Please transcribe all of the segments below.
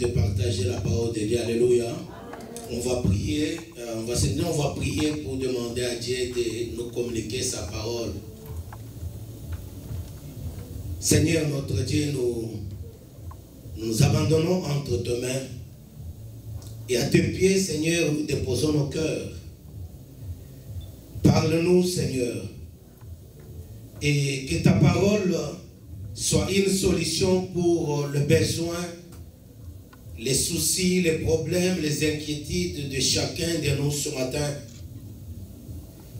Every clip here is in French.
partager la parole de Dieu. Alléluia. On va prier, on va prier pour demander à Dieu de nous communiquer sa parole. Seigneur notre Dieu, nous abandonnons entre tes mains et à tes pieds, Seigneur, nous déposons nos cœurs. Parle-nous, Seigneur, et que ta parole soit une solution pour le besoin, les soucis, les problèmes, les inquiétudes de chacun de nous ce matin.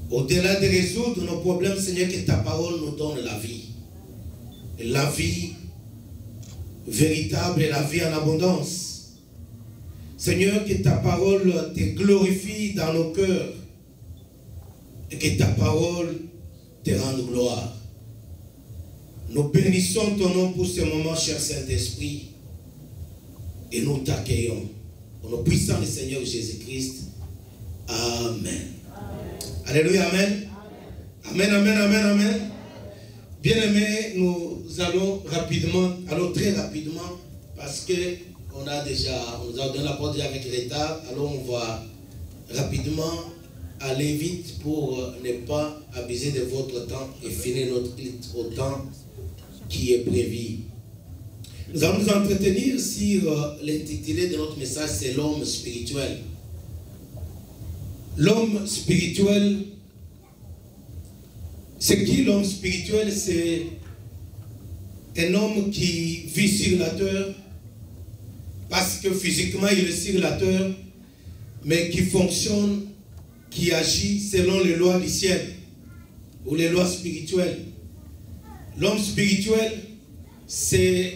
Au-delà de résoudre nos problèmes, Seigneur, que ta parole nous donne la vie. La vie véritable et la vie en abondance. Seigneur, que ta parole te glorifie dans nos cœurs et que ta parole te rende gloire. Nous bénissons ton nom pour ce moment, cher Saint-Esprit, et nous t'accueillons. Au nom puissant du Seigneur Jésus-Christ. Amen. Amen. Alléluia, amen. Amen, amen, amen, amen. Bien-aimés, nous allons rapidement, très rapidement, parce que on a donné la parole avec retard, alors on va rapidement aller vite pour ne pas abuser de votre temps et finir notre culte au temps qui est prévu. Nous allons nous entretenir sur l'intitulé de notre message, c'est l'homme spirituel. L'homme spirituel, c'est qui l'homme spirituel? C'est un homme qui vit sur la terre, parce que physiquement il est sur la terre, mais qui fonctionne, qui agit selon les lois du ciel, ou les lois spirituelles. L'homme spirituel, c'est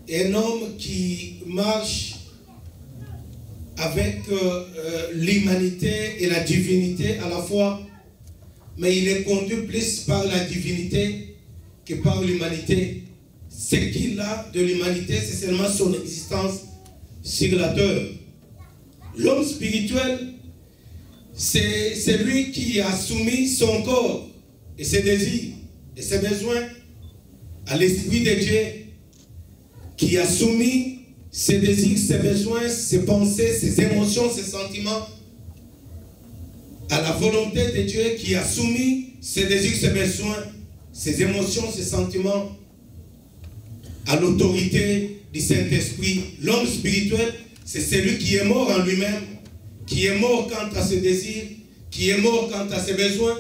un homme qui marche avec l'humanité et la divinité à la fois, mais il est conduit plus par la divinité que par l'humanité. Ce qu'il a de l'humanité, c'est seulement son existence sur la terre. L'homme spirituel, c'est celui qui a soumis son corps et ses désirs et ses besoins à l'Esprit de Dieu, qui a soumis ses désirs, ses besoins, ses pensées, ses émotions, ses sentiments à la volonté de Dieu, qui a soumis ses désirs, ses besoins, ses émotions, ses sentiments à l'autorité du Saint-Esprit. L'homme spirituel, c'est celui qui est mort en lui-même, qui est mort quant à ses désirs, qui est mort quant à ses besoins,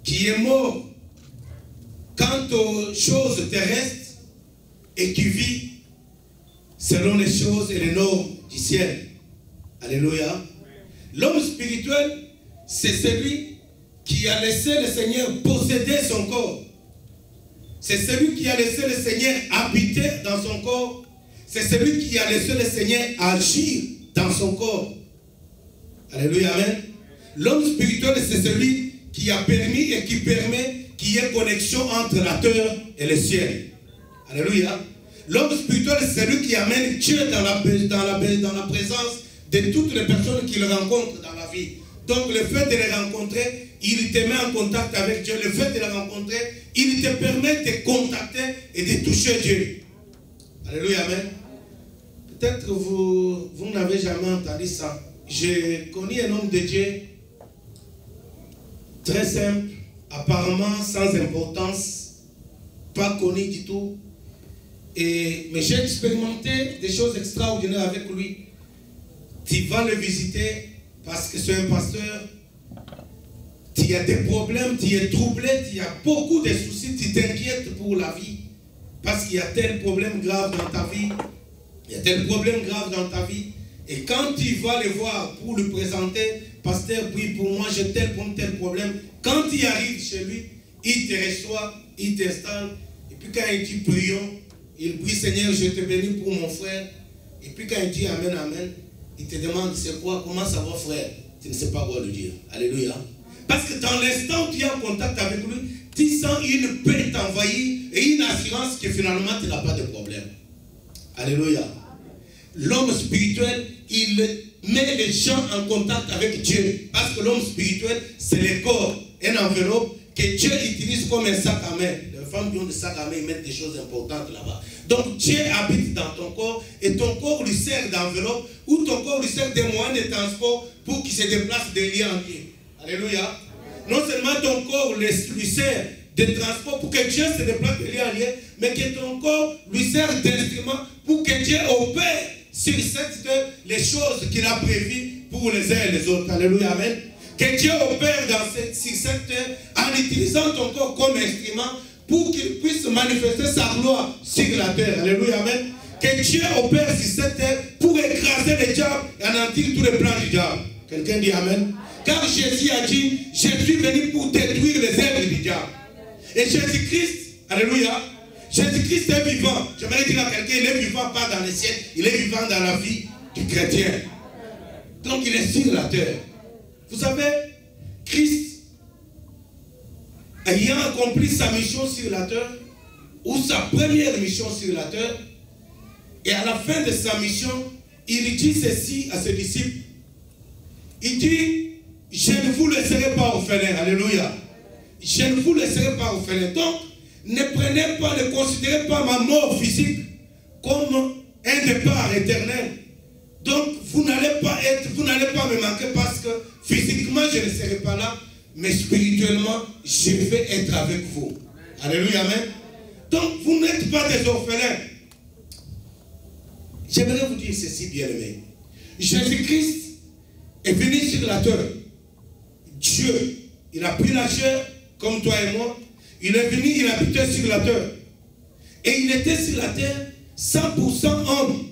qui est mort quant aux choses terrestres et qui vit selon les choses et les normes du ciel. Alléluia. L'homme spirituel, c'est celui qui a laissé le Seigneur posséder son corps. C'est celui qui a laissé le Seigneur habiter dans son corps. C'est celui qui a laissé le Seigneur agir dans son corps. Alléluia, amen. L'homme spirituel, c'est celui qui a permis et qui permet qu'il y ait connexion entre la terre et le ciel. Alléluia. L'homme spirituel, c'est celui qui amène Dieu dans la présence de toutes les personnes qu'il rencontre dans la vie. Donc le fait de les rencontrer, il te met en contact avec Dieu. Le fait de les rencontrer, il te permet de contacter et de toucher Dieu. Alléluia, amen. Peut-être vous n'avez jamais entendu ça. J'ai connu un homme de Dieu très simple, apparemment sans importance, pas connu du tout. Mais j'ai expérimenté des choses extraordinaires avec lui. Tu vas le visiter parce que c'est un pasteur. Tu as des problèmes, tu es troublé, tu as beaucoup de soucis, tu t'inquiètes pour la vie. Parce qu'il y a tel problème grave dans ta vie. Il y a tel problème grave dans ta vie. Et quand tu vas le voir pour lui présenter, pasteur, prie pour moi, j'ai tel problème. Quand tu arrives chez lui, il te reçoit, il t'installe. Et puis quand il dit prions, il prie, Seigneur, je te bénis pour mon frère. Et puis quand il dit Amen, Amen, il te demande c'est quoi, comment ça va, frère? Tu ne sais pas quoi lui dire. Alléluia. Parce que dans l'instant où tu es en contact avec lui, tu sens une paix t'envahir et une assurance que finalement tu n'as pas de problème. Alléluia. L'homme spirituel, il met les gens en contact avec Dieu. Parce que l'homme spirituel, c'est le corps, une enveloppe que Dieu utilise comme un sac à main. Les femmes qui ont des sacs à main, ils mettent des choses importantes là-bas. Donc Dieu habite dans ton corps et ton corps lui sert d'enveloppe ou ton corps lui sert des moyens de transport pour qu'il se déplace de lieu en lieu. Alléluia. Non seulement ton corps lui sert de transport pour que Dieu se déplace de lieu en lieu, mais que ton corps lui sert d'instrument pour que Dieu opère sur cette terre les choses qu'il a prévues pour les uns et les autres. Alléluia. Amen. Que Dieu opère sur cette terre en utilisant ton corps comme instrument pour qu'il puisse manifester sa gloire sur la terre. Alléluia. Amen. Que Dieu opère sur cette terre pour écraser les diables et anéantir tous les plans du diable. Quelqu'un dit Amen. Car Jésus a dit, je suis venu pour détruire les œuvres du diable. Et Jésus-Christ, alléluia, Jésus-Christ est vivant. J'aimerais dire à quelqu'un, il est vivant pas dans les cieux, il est vivant dans la vie du chrétien. Donc il est sur la terre. Vous savez, Christ, ayant accompli sa mission sur la terre, ou sa première mission sur la terre, et à la fin de sa mission, il dit ceci à ses disciples. Il dit, je ne vous laisserai pas orphelins. Alléluia. Je ne vous laisserai pas orphelins. Donc, ne prenez pas, ne considérez pas ma mort physique comme un départ éternel. Donc, vous n'allez pas me manquer parce que physiquement, je ne serai pas là, mais spirituellement, je vais être avec vous. Alléluia, amen. Donc, vous n'êtes pas des orphelins. J'aimerais vous dire ceci, bien-aimé. Jésus-Christ est venu sur la terre. Dieu, il a pris la chair, comme toi et moi. Il est venu, il habitait sur la terre. Et il était sur la terre 100% homme,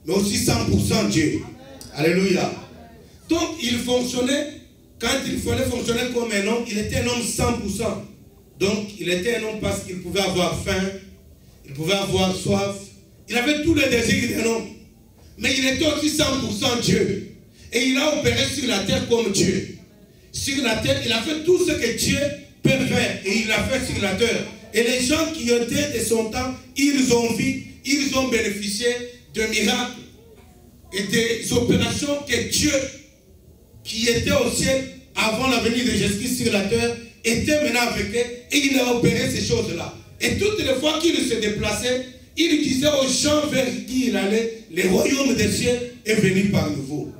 mais aussi 100% Dieu. Alléluia. Donc, il fonctionnait, quand il fallait fonctionner comme un homme, il était un homme 100%. Donc, il était un homme parce qu'il pouvait avoir faim, il pouvait avoir soif. Il avait tous les désirs d'un homme. Mais il était aussi 100% Dieu. Et il a opéré sur la terre comme Dieu. Sur la terre, il a fait tout ce que Dieu peut faire. Et il l'a fait sur la terre. Et les gens qui étaient de son temps, ils ont vu, ils ont bénéficié de miracles et des opérations que Dieu, qui était au ciel avant la venue de Jésus sur la terre, était maintenant avec eux. Et il a opéré ces choses-là. Et toutes les fois qu'il se déplaçait, il disait aux gens vers qui il allait, le royaume des cieux est venu parmi vous.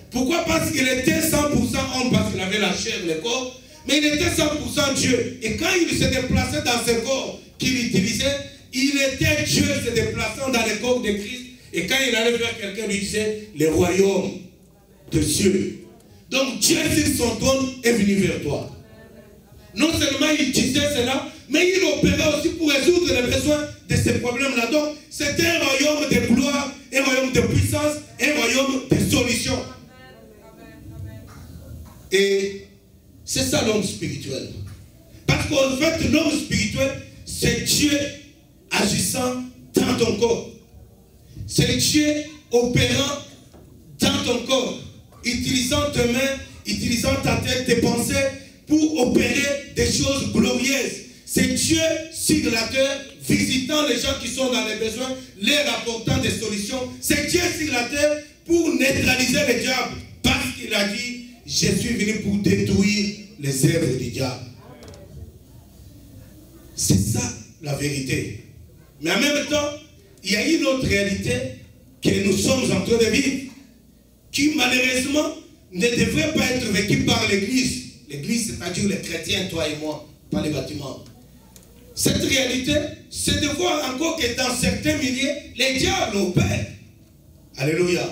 Pourquoi? Parce qu'il était 100% homme, parce qu'il avait la chair, le corps, mais il était 100% Dieu. Et quand il se déplaçait dans ce corps qu'il utilisait, il était Dieu se déplaçant dans le corps de Christ. Et quand il allait vers quelqu'un, il lui disait, le royaume de Dieu. Donc Dieu sur son trône est venu vers toi. Non seulement il disait cela, mais il opérait aussi pour résoudre les besoins de ces problèmes-là. Donc, c'était un royaume de gloire, un royaume de puissance, un royaume de solution. Et c'est ça l'homme spirituel. Parce qu'en fait, l'homme spirituel, c'est Dieu agissant dans ton corps. C'est Dieu opérant dans ton corps, utilisant tes mains, utilisant ta tête, tes pensées, pour opérer des choses glorieuses. C'est Dieu sur la terre, visitant les gens qui sont dans les besoins, leur apportant des solutions. C'est Dieu sur la terre pour neutraliser le diable. Parce qu'il a dit, je suis venu pour détruire les œuvres du diable. C'est ça la vérité. Mais en même temps, il y a une autre réalité que nous sommes en train de vivre, qui malheureusement ne devrait pas être vécue par l'Église. L'Église, c'est-à-dire les chrétiens, toi et moi, pas les bâtiments. Cette réalité, c'est de voir encore que dans certains milieux, les diables opèrent. Alléluia.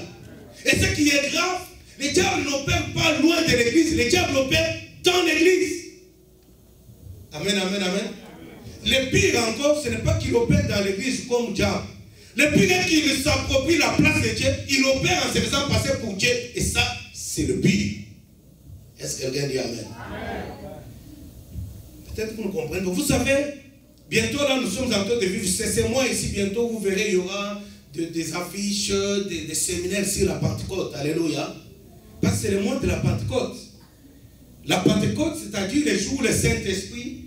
Et ce qui est grave, les diables n'opèrent pas loin de l'Église, les diables opèrent dans l'Église. Amen, amen, amen. Le pire encore, ce n'est pas qu'il opère dans l'Église comme diable. Le pire est qu'il s'approprie la place de Dieu, il opère en se faisant passer pour Dieu. Et ça, c'est le pire. Est-ce que quelqu'un dit amen? Peut-être que vous me comprenez. Vous savez, bientôt là, nous sommes en train de vivre ces mois ici. Bientôt, vous verrez, il y aura des affiches, des séminaires sur la Pentecôte. Alléluia. Parce que c'est le mois de la Pentecôte. La Pentecôte, c'est-à-dire les jours où le Saint-Esprit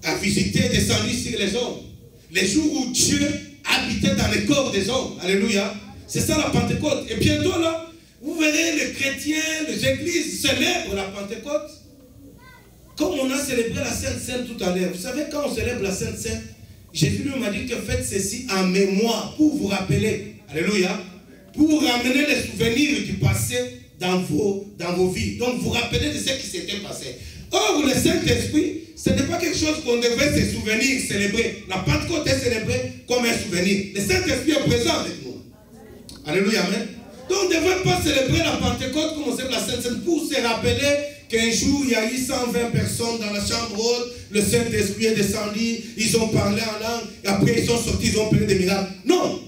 a visité, descendu sur les hommes. Les jours où Dieu habitait dans le corps des hommes. Alléluia. C'est ça la Pentecôte. Et bientôt là, vous verrez les chrétiens, les églises célèbrent la Pentecôte. Comme on a célébré la Sainte Seine tout à l'heure, vous savez, quand on célèbre la Sainte Seine, Jésus lui m'a dit que faites ceci en mémoire, pour vous rappeler, alléluia, pour ramener les souvenirs du passé dans vos vies. Donc vous rappelez de ce qui s'était passé. Or, le Saint-Esprit, ce n'est pas quelque chose qu'on devrait se souvenir, célébrer. La Pentecôte est célébrée comme un souvenir. Le Saint-Esprit est présent avec nous. Alléluia, amen. Donc on ne devrait pas célébrer la Pentecôte comme on célèbre la Sainte Seine pour se rappeler qu'un jour, il y a eu 120 personnes dans la chambre haute, le Saint-Esprit est descendu, ils ont parlé en langue, et après ils sont sortis, ils ont opéré des miracles. Non!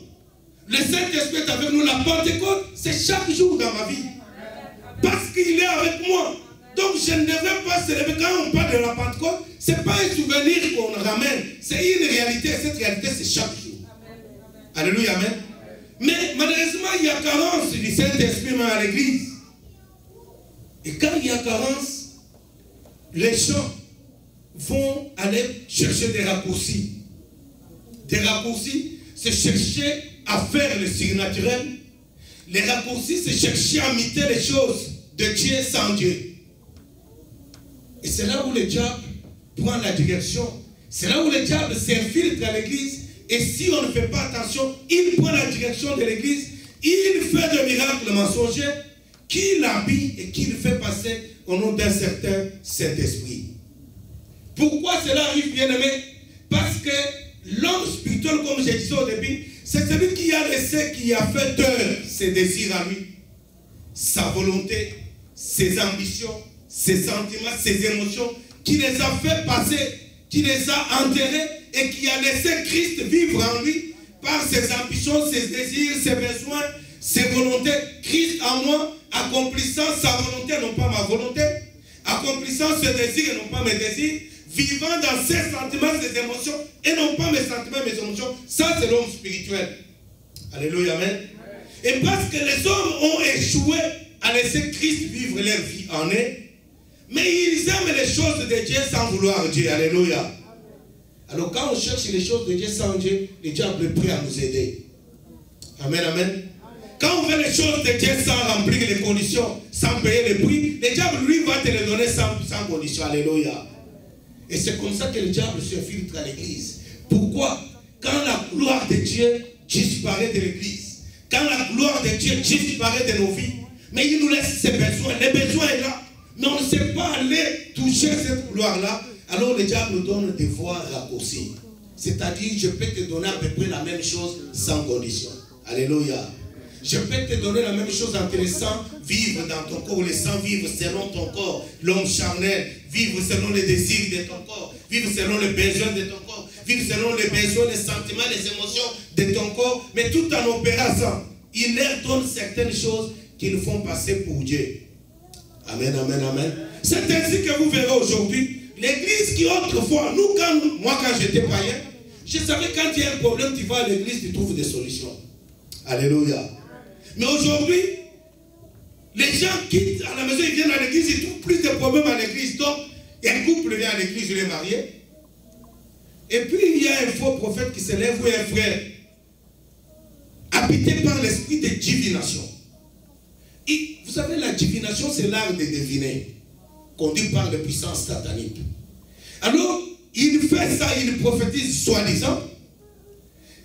Le Saint-Esprit est avec nous. La Pentecôte, c'est chaque jour dans ma vie. Parce qu'il est avec moi. Donc je ne devrais pas célébrer. Quand on parle de la Pentecôte, ce n'est pas un souvenir qu'on ramène. C'est une réalité. Cette réalité, c'est chaque jour. Alléluia, amen. Mais malheureusement, il y a carence du Saint-Esprit à l'église. Et quand il y a carence, les gens vont aller chercher des raccourcis. Des raccourcis, c'est chercher à faire le surnaturel. Les raccourcis, c'est chercher à imiter les choses de Dieu sans Dieu. Et c'est là où le diable prend la direction. C'est là où le diable s'infiltre à l'église. Et si on ne fait pas attention, il prend la direction de l'église. Il fait des miracles mensongers qu'il habille et qu'il fait passer au nom d'un certain Saint-Esprit. Pourquoi cela arrive, bien-aimé? Parce que l'homme spirituel, comme j'ai dit au début, c'est celui qui a laissé, qui a fait taire ses désirs à lui, sa volonté, ses ambitions, ses sentiments, ses émotions, qui les a fait passer, qui les a enterrés et qui a laissé Christ vivre en lui par ses ambitions, ses désirs, ses besoins, ses volontés. Christ en moi, accomplissant sa volonté, non pas ma volonté, accomplissant ses désirs et non pas mes désirs, vivant dans ses sentiments, ses émotions, et non pas mes sentiments, mes émotions. Ça, c'est l'homme spirituel. Alléluia, amen. Et parce que les hommes ont échoué à laisser Christ vivre leur vie en eux, mais ils aiment les choses de Dieu sans vouloir Dieu. Alléluia. Alors quand on cherche les choses de Dieu sans Dieu, le diable est prêt à nous aider. Amen, amen. Quand on veut les choses de Dieu sans remplir les conditions, sans payer les prix, le diable, lui, va te les donner sans condition. Alléluia. Et c'est comme ça que le diable se filtre à l'église. Pourquoi? Quand la gloire de Dieu disparaît de l'église, quand la gloire de Dieu disparaît de nos vies, mais il nous laisse ses besoins. Les besoins sont là, mais on ne sait pas aller toucher cette gloire-là. Alors le diable nous donne des voies raccourcies. C'est-à-dire, je peux te donner à peu près la même chose sans condition. Alléluia. Je peux te donner la même chose en te laissant vivre dans ton corps, laissant vivre selon ton corps, l'homme charnel, vivre selon les désirs de ton corps, vivre selon les besoins de ton corps, vivre selon les besoins, les sentiments, les émotions de ton corps, mais tout en opérant ça, il leur donne certaines choses qui nous font passer pour Dieu. Amen, amen, amen. C'est ainsi que vous verrez aujourd'hui, l'église qui autrefois, moi quand j'étais païen, je savais quand il y a un problème, tu vas à l'église, tu trouves des solutions. Alléluia. Mais aujourd'hui, les gens quittent à la maison, ils viennent à l'église, ils trouvent plus de problèmes à l'église. Donc, un couple vient à l'église, il est marié. Et puis, il y a un faux prophète qui se lève ou un frère, habité par l'esprit de divination. Et vous savez, la divination, c'est l'art de deviner, conduit par les puissances sataniques. Alors, il fait ça, il prophétise soi-disant,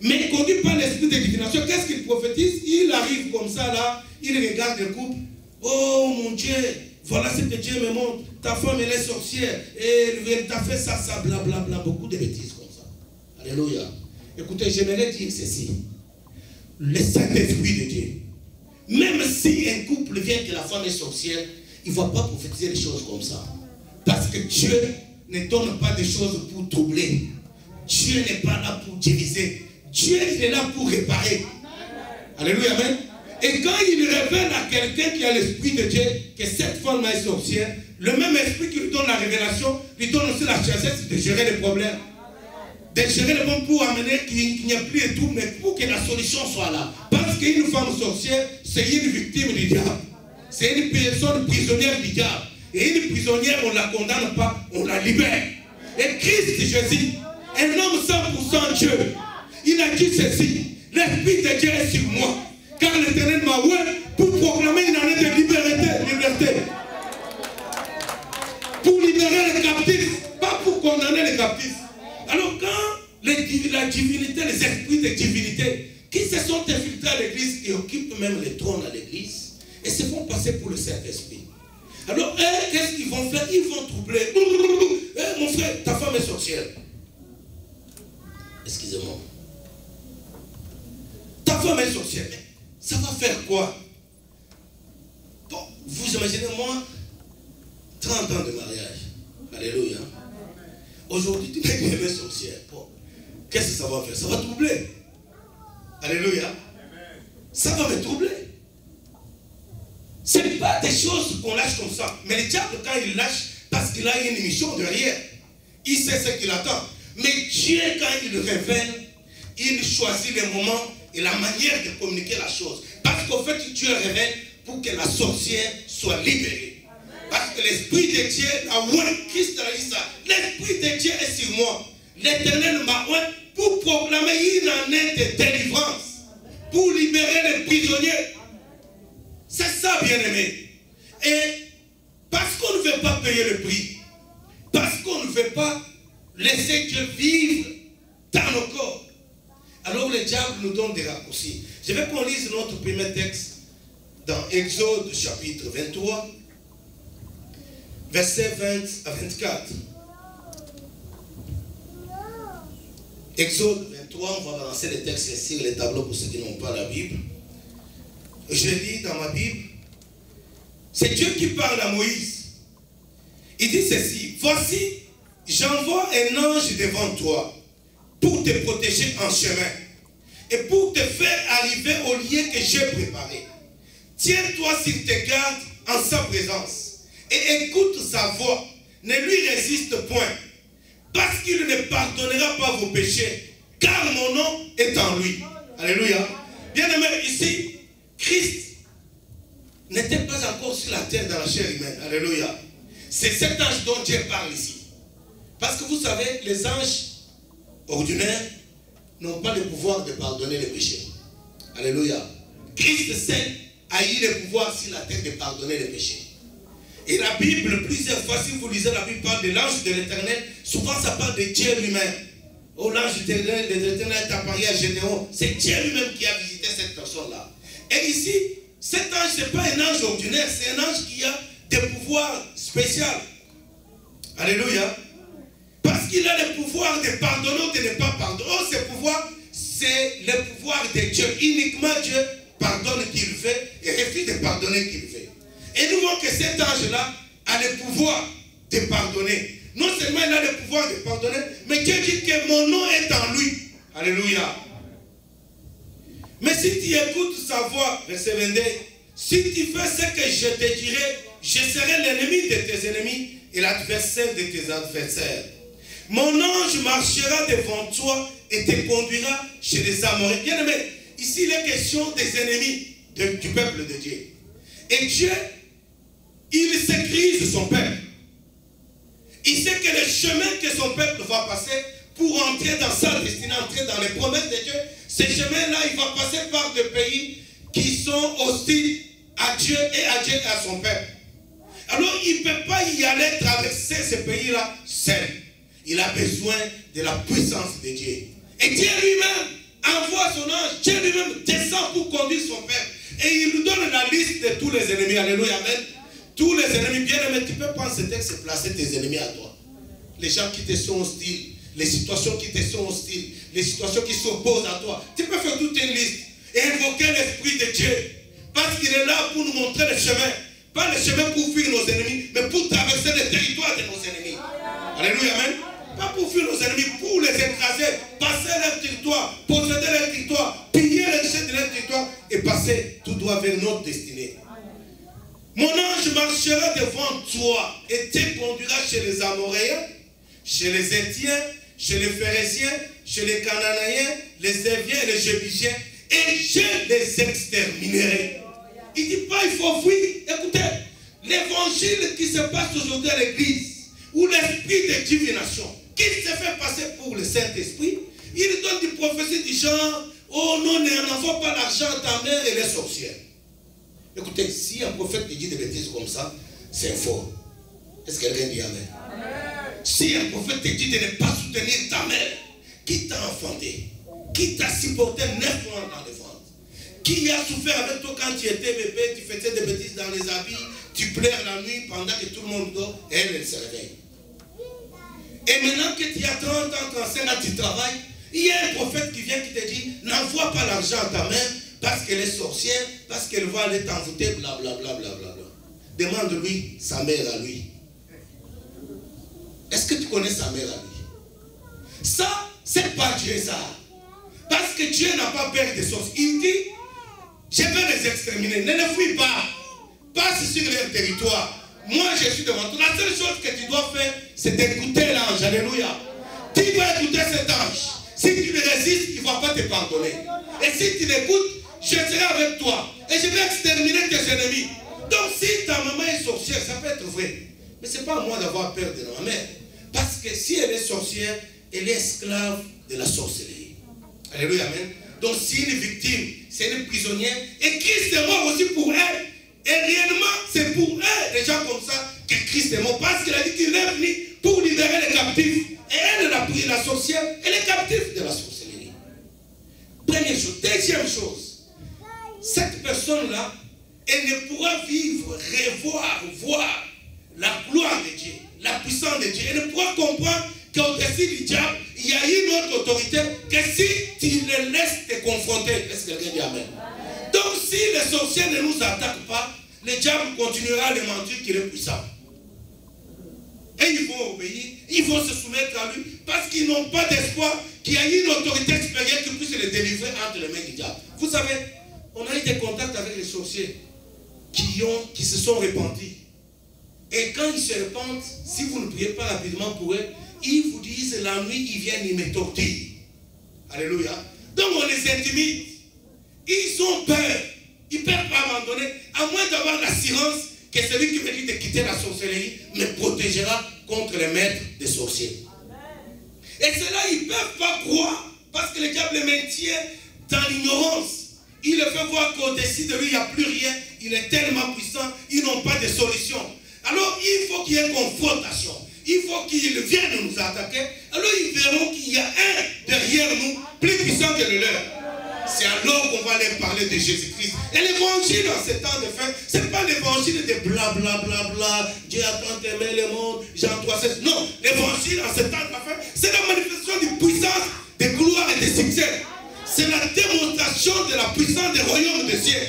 mais conduit par l'esprit de divination. Qu'est-ce qu'il prophétise? Il arrive comme ça là, il regarde le couple. Oh mon Dieu, voilà ce que Dieu me montre. Ta femme elle est sorcière, et elle t'a fait ça, ça, blablabla, beaucoup de bêtises comme ça. Alléluia. Écoutez, j'aimerais dire ceci. Le Saint-Esprit de Dieu, même si un couple vient que la femme est sorcière, il ne va pas prophétiser les choses comme ça. Parce que Dieu ne donne pas des choses pour troubler. Dieu n'est pas là pour diviser. Dieu est là pour réparer. Alléluia, amen. Et quand il révèle à quelqu'un qui a l'esprit de Dieu que cette femme est sorcière, le même esprit qui lui donne la révélation, lui donne aussi la sagesse de gérer les problèmes. De gérer les problèmes pour amener qu'il n'y a plus de tout, mais pour que la solution soit là. Parce qu'une femme sorcière, c'est une victime du diable. C'est une personne prisonnière du diable. Et une prisonnière, on ne la condamne pas, on la libère. Et Christ Jésus, un homme 100% Dieu, il a dit ceci: l'Esprit de Dieu est sur moi, car l'Éternel m'a oint pour proclamer une année de liberté. Pour libérer les captifs. le trône à l'église et se font passer pour le Saint-Esprit. Alors, qu'est-ce qu'ils vont faire? Ils vont troubler. Mon frère, ta femme est sorcière. Excusez-moi. Ta femme est sorcière. Mais ça va faire quoi? Bon, vous imaginez, moi, 30 ans de mariage. Alléluia. Aujourd'hui, tu m'es une sorcière. Bon, qu'est-ce que ça va faire? Ça va troubler. Alléluia. Ça va me troubler. Ce n'est pas des choses qu'on lâche comme ça. Mais le diable, quand il lâche, parce qu'il a une mission derrière, il sait ce qu'il attend. Mais Dieu, quand il révèle, il choisit les moments et la manière de communiquer la chose. Parce qu'au fait, Dieu révèle pour que la sorcière soit libérée. Parce que l'Esprit de Dieu, Christ a dit ça, l'Esprit de Dieu est sur moi. L'Éternel m'a oint pour proclamer une année de délivrance, pour libérer les prisonniers. C'est ça, bien-aimé. Et parce qu'on ne veut pas payer le prix, parce qu'on ne veut pas laisser Dieu vivre dans nos corps, alors le diable nous donne des raccourcis. Je vais qu'on lise notre premier texte dans Exode chapitre 23, versets 20 à 24. Exode 23, on va balancer les textes sur les tableaux pour ceux qui n'ont pas la Bible. Je lis dans ma Bible. C'est Dieu qui parle à Moïse. Il dit ceci: voici, j'envoie un ange devant toi pour te protéger en chemin et pour te faire arriver au lieu que j'ai préparé. Tiens-toi sur tes gardes en sa présence et écoute sa voix. Ne lui résiste point, parce qu'il ne pardonnera pas vos péchés, car mon nom est en lui. Alléluia. Bien-aimé, ici, Christ n'était pas encore sur la terre dans la chair humaine. Alléluia. C'est cet ange dont Dieu parle ici. Parce que vous savez, les anges ordinaires n'ont pas le pouvoir de pardonner les péchés. Alléluia. Christ seul a eu le pouvoir sur la terre de pardonner les péchés. Et la Bible, plusieurs fois, si vous lisez la Bible, parle de l'ange de l'Éternel. Souvent, ça parle de Dieu lui-même. Oh, l'ange de l'Éternel est apparu à Gédéon. C'est Dieu lui-même qui a visité cette personne-là. Et ici, cet ange, ce n'est pas un ange ordinaire, c'est un ange qui a des pouvoirs spéciaux. Alléluia. Parce qu'il a le pouvoir de pardonner ou de ne pas pardonner. Oh, ce pouvoir, c'est le pouvoir de Dieu. Uniquement Dieu pardonne qui le fait et refuse de pardonner qui le fait. Et nous voyons que cet ange-là a le pouvoir de pardonner. Non seulement il a le pouvoir de pardonner, mais Dieu dit que mon nom est en lui. Alléluia. Mais si tu écoutes sa voix, verset 22, si tu fais ce que je te dirai, je serai l'ennemi de tes ennemis et l'adversaire de tes adversaires. Mon ange marchera devant toi et te conduira chez les Amoréens. Bien aimé, ici il est question des ennemis du peuple de Dieu. Et Dieu, il s'écrit son peuple. Il sait que le chemin que son peuple va passer pour entrer dans sa destinée, entrer dans les promesses de Dieu, ce chemin-là, il va passer par des pays qui sont hostiles à Dieu et à son peuple. Alors, il ne peut pas y aller traverser ce pays-là seul. Il a besoin de la puissance de Dieu. Et Dieu lui-même envoie son ange. Dieu lui-même descend pour conduire son peuple. Et il nous donne la liste de tous les ennemis. Alléluia, amen. Tous les ennemis, bien aimés, tu peux prendre ce texte et placer tes ennemis à toi. Les gens qui te sont hostiles, les situations qui te sont hostiles, les situations qui s'opposent à toi. Tu peux faire toute une liste et invoquer l'Esprit de Dieu. Parce qu'il est là pour nous montrer le chemin. Pas le chemin pour fuir nos ennemis, mais pour traverser le territoire de nos ennemis. Alléluia, amen. Pas pour fuir nos ennemis, pour les écraser, passer leur territoire, posséder leur territoire, piller les richesses de leur territoire et passer tout droit vers notre destinée. Mon ange marchera devant toi et te conduira chez les Amoréens, chez les Étiens, chez les Phérésiens, chez les Cananéens, les Éviens et les Jébusiens, et je les exterminerai. Il ne dit pas il faut fuir. Écoutez, l'évangile qui se passe aujourd'hui à l'église, où l'esprit de divination, qui se fait passer pour le Saint-Esprit, il donne des prophéties du genre, oh non, n'envoie pas l'argent à ta mère et les sorcières. Écoutez, si un prophète te dit des bêtises comme ça, c'est faux. Est-ce que quelqu'un dit amen? Si un prophète te dit de ne pas soutenir ta mère, qui t'a enfanté, qui t'a supporté 9 mois dans le ventre, Qui a souffert avec toi quand tu étais bébé, tu faisais des bêtises dans les habits, tu pleures la nuit pendant que tout le monde dort, et elle se réveille. Et maintenant que tu as 30 ans, 35 ans, tu travailles, il y a un prophète qui vient qui te dit, n'envoie pas l'argent à ta mère parce qu'elle est sorcière, parce qu'elle va aller t'envoûter, blablabla. Demande-lui sa mère à lui. Est-ce que tu connais sa mère à lui? Ça, c'est pas Dieu ça. Parce que Dieu n'a pas peur des sorciers. Il dit, je vais les exterminer. Ne les fuis pas. Passe sur leur territoire. Moi, je suis devant toi. La seule chose que tu dois faire, c'est d'écouter l'ange. Alléluia. Tu dois écouter cet ange. Si tu le résistes, il ne va pas te pardonner. Et si tu l'écoutes, je serai avec toi. Et je vais exterminer tes ennemis. Donc si ta maman est sorcière, ça peut être vrai. Mais ce n'est pas à moi d'avoir peur de ma mère. Parce que si elle est sorcière, elle est esclave de la sorcellerie. Alléluia, amen. Donc si une victime, c'est une prisonnière, et Christ est mort aussi pour elle. Et réellement, c'est pour elle, des gens comme ça, que Christ est mort. Parce qu'il a dit qu'il est venu pour libérer les captifs. Et elle, la sorcière, elle est captive de la sorcellerie. Première chose. Deuxième chose. Cette personne-là, elle ne pourra vivre, voir la gloire de Dieu, la puissance de Dieu. Elle ne pourra comprendre qu'au-dessus du diable, il y a une autre autorité que si tu le laisses te confronter. Est-ce que quelqu'un dit amen? Donc si les sorciers ne nous attaquent pas, le diable continuera à les mentir qu'il est puissant. Et ils vont obéir, ils vont se soumettre à lui, parce qu'ils n'ont pas d'espoir qu'il y ait une autorité supérieure qui puisse les délivrer entre les mains du diable. Vous savez, on a eu des contacts avec les sorciers qui se sont repentis. Et quand ils se repentent, si vous ne priez pas rapidement pour eux, ils vous disent la nuit, ils viennent, ils me torturent. Alléluia. Donc on les intimide. Ils ont peur. Ils ne peuvent pas abandonner, à moins d'avoir l'assurance que celui qui me dit de quitter la sorcellerie me protégera contre les maîtres des sorciers. Et cela, ils ne peuvent pas croire, parce que le diable les maintient dans l'ignorance. Il le fait voir qu'au-dessus de lui, il n'y a plus rien. Il est tellement puissant, ils n'ont pas de solution. Alors, il faut qu'il y ait une confrontation. Il faut qu'ils viennent nous attaquer. Alors, ils verront qu'il y a un derrière nous, plus puissant que le leur. C'est alors qu'on va leur parler de Jésus-Christ. Et l'évangile en ce temps de fin, ce n'est pas l'évangile de blablabla, Dieu a tant aimé le monde, Jean 3,16. Non, l'évangile en ce temps de la fin, c'est la manifestation de puissance, de gloire et de succès. C'est la démonstration de la puissance des royaumes de cieux.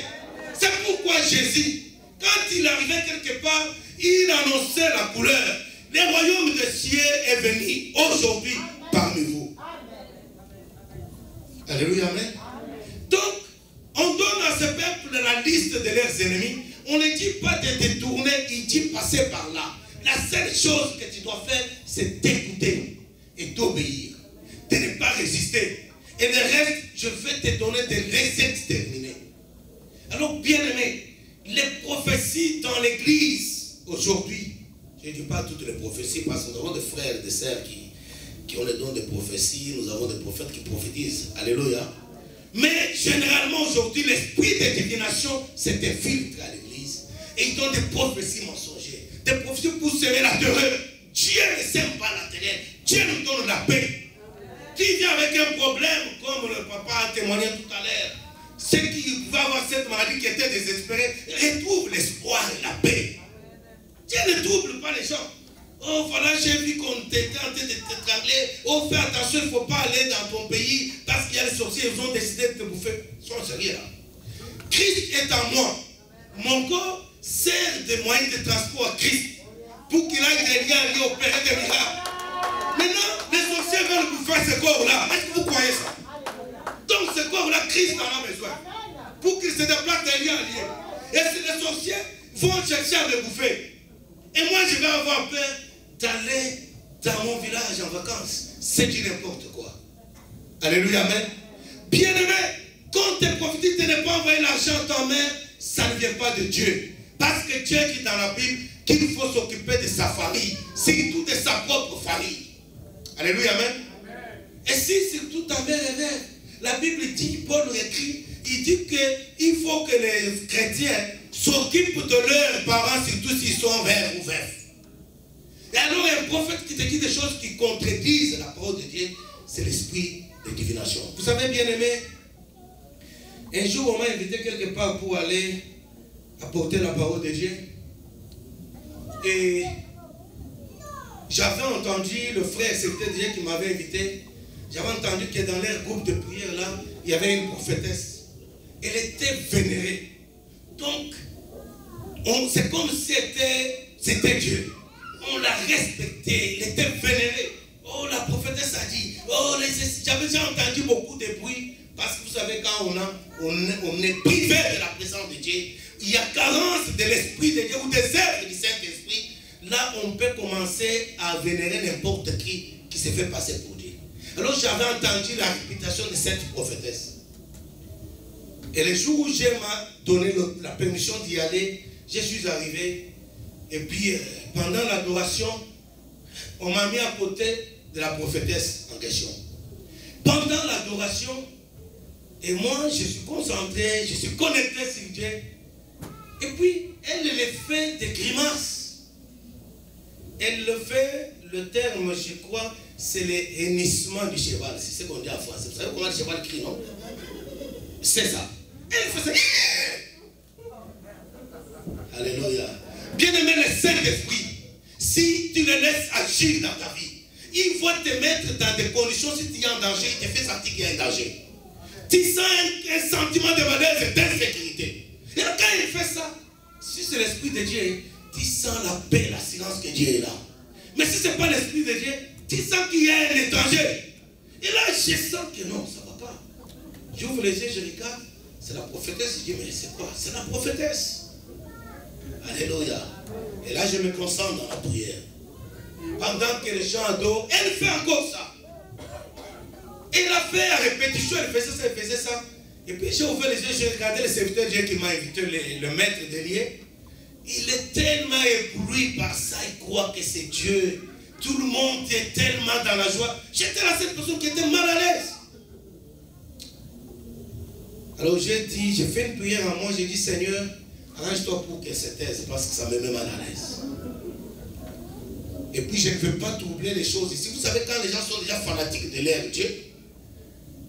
C'est pourquoi Jésus, quand il arrivait quelque part, il annonçait la couleur. Le royaume de cieux est venu aujourd'hui parmi vous. Alléluia, amen. Donc, on donne à ce peuple la liste de leurs ennemis. On ne dit pas de détourner, il dit passer par là. La seule chose que tu dois faire, c'est d'écouter et d'obéir. De ne pas résister. Et le reste, je vais te donner de les exterminer. Alors, bien aimé, les prophéties dans l'église aujourd'hui, je ne dis pas toutes les prophéties parce que nous avons des frères et des sœurs qui ont les dons de prophétie, nous avons des prophètes qui prophétisent. Alléluia. Mais généralement aujourd'hui, l'esprit de divination c'est un filtre à l'église. Et ils donnent des prophéties mensongères. Des prophéties pour semer la terreur. Dieu ne sème pas la terreur. Dieu nous donne la paix. Qui vient avec un problème, comme le papa a témoigné tout à l'heure, ceux qui pouvaient avoir cette maladie qui étaient désespérés, retrouvent l'espoir et la paix. Dieu ne trouble pas les gens. Oh voilà, j'ai vu qu'on était en train de t'étrangler. Oh fais attention, il ne faut pas aller dans ton pays parce qu'il y a les sorciers, ils ont décidé de te bouffer. Sois sérieux là. Christ est en moi. Mon corps sert de moyen de transport à Christ pour qu'il aille des liens et opérer des miracles. Maintenant, les sorciers veulent bouffer ce corps-là. Est-ce que vous croyez ça? Donc ce corps-là, Christ en a besoin. Pour qu'il se déplace des liens liés. Et si les sorciers vont chercher à me bouffer, et moi je vais avoir peur d'aller dans mon village en vacances. C'est du n'importe quoi. Alléluia, amen. Bien aimé, quand tu profites de ne pas envoyer l'argent à ta mère, ça ne vient pas de Dieu. Parce que Dieu dit dans la Bible qu'il faut s'occuper de sa famille, surtout de sa propre famille. Alléluia, amen. Et si surtout ta mère est veuve, la Bible dit, Paul écrit, il dit qu'il faut que les chrétiens s'occupent de leurs parents, surtout s'ils sont veuves ou veufs. Et alors un prophète qui te dit des choses qui contredisent la parole de Dieu, c'est l'esprit de divination. Vous savez, bien aimé, Un jour, on m'a invité quelque part pour aller apporter la parole de Dieu. Et j'avais entendu le frère, c'était Dieu qui m'avait invité. J'avais entendu que dans leur groupe de prière là, il y avait une prophétesse. Elle était vénérée. Donc, c'est comme si c'était Dieu. On l'a respectée, elle était vénérée. Oh, la prophétesse a dit. Oh, j'avais déjà entendu beaucoup de bruit. Parce que vous savez, quand on est privé de la présence de Dieu, il y a carence de l'Esprit de Dieu ou des œuvres du Saint-Esprit. Là, on peut commencer à vénérer n'importe qui se fait passer pour Dieu. Alors, j'avais entendu la réputation de cette prophétesse. Et le jour où Dieu m'a donné la permission d'y aller, je suis arrivé. Et puis, pendant l'adoration, on m'a mis à côté de la prophétesse en question. Pendant l'adoration, et moi, je suis concentré, je suis connecté sur Dieu. Et puis, elle le fait des grimaces. Elle le fait, le terme, je crois, c'est le hennissement du cheval. C'est ce qu'on dit en français. Vous savez comment le cheval crie, non? C'est ça. Elle faisait... Alléluia. Bien-aimé, le Saint-Esprit, si tu le laisses agir dans ta vie, il va te mettre dans des conditions, si tu es en danger, il te fait sentir qu'il y a un danger. Tu sens un sentiment de malaise et d'insécurité. Et quand il fait ça, si c'est l'Esprit de Dieu, tu sens la paix, la silence que Dieu est là. Mais si ce n'est pas l'Esprit de Dieu, tu sens qu'il y a un étranger. Et là, je sens que non, ça ne va pas. J'ouvre les yeux, je regarde, c'est la prophétesse. Je dis, mais c'est quoi? C'est la prophétesse. Alléluia. Et là, je me concentre dans la prière. Pendant que les gens adorent, elle fait encore ça. Et elle a fait à répétition, elle faisait ça, elle faisait ça. Et puis j'ai ouvert les yeux, j'ai regardé le serviteur de Dieu qui m'a invité, le maître de lieu. Il est tellement ébloui par ça, il croit que c'est Dieu. Tout le monde est tellement dans la joie. J'étais la seule personne qui était mal à l'aise. Alors j'ai dit, j'ai fait une prière en moi, j'ai dit, Seigneur, arrange-toi pour qu'elle se taise, parce que ça me met mal à l'aise. Et puis je ne veux pas troubler les choses ici. Vous savez, quand les gens sont déjà fanatiques de l'air de Dieu,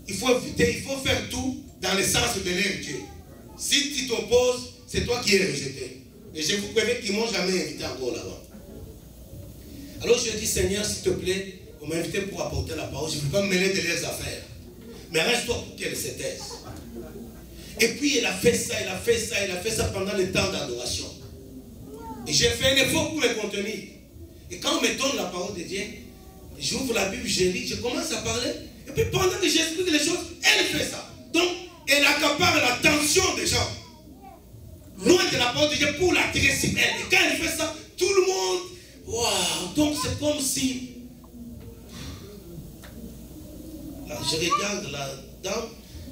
il faut éviter, il faut faire tout dans le sens de l'air de Dieu. Si tu t'opposes, c'est toi qui es rejeté. Et je vous préviens qu'ils ne m'ont jamais invité encore là-bas. Alors je dis, Seigneur, s'il te plaît, on m'a invité pour apporter la parole. Je ne veux pas me mêler de leurs affaires. Mais reste-toi pour qu'elle se taise. Et puis elle a fait ça, elle a fait ça, elle a fait ça pendant le temps d'adoration. Et j'ai fait un effort pour me contenir. Et quand on me donne la parole de Dieu, j'ouvre la Bible, je lis, je commence à parler. Et puis pendant que j'explique les choses, elle fait ça. Donc, elle accapare l'attention des gens. Loin de la parole de Dieu pour l'attirer sur elle. Et quand elle fait ça, tout le monde, waouh! Donc c'est comme si... Là, je regarde la dame,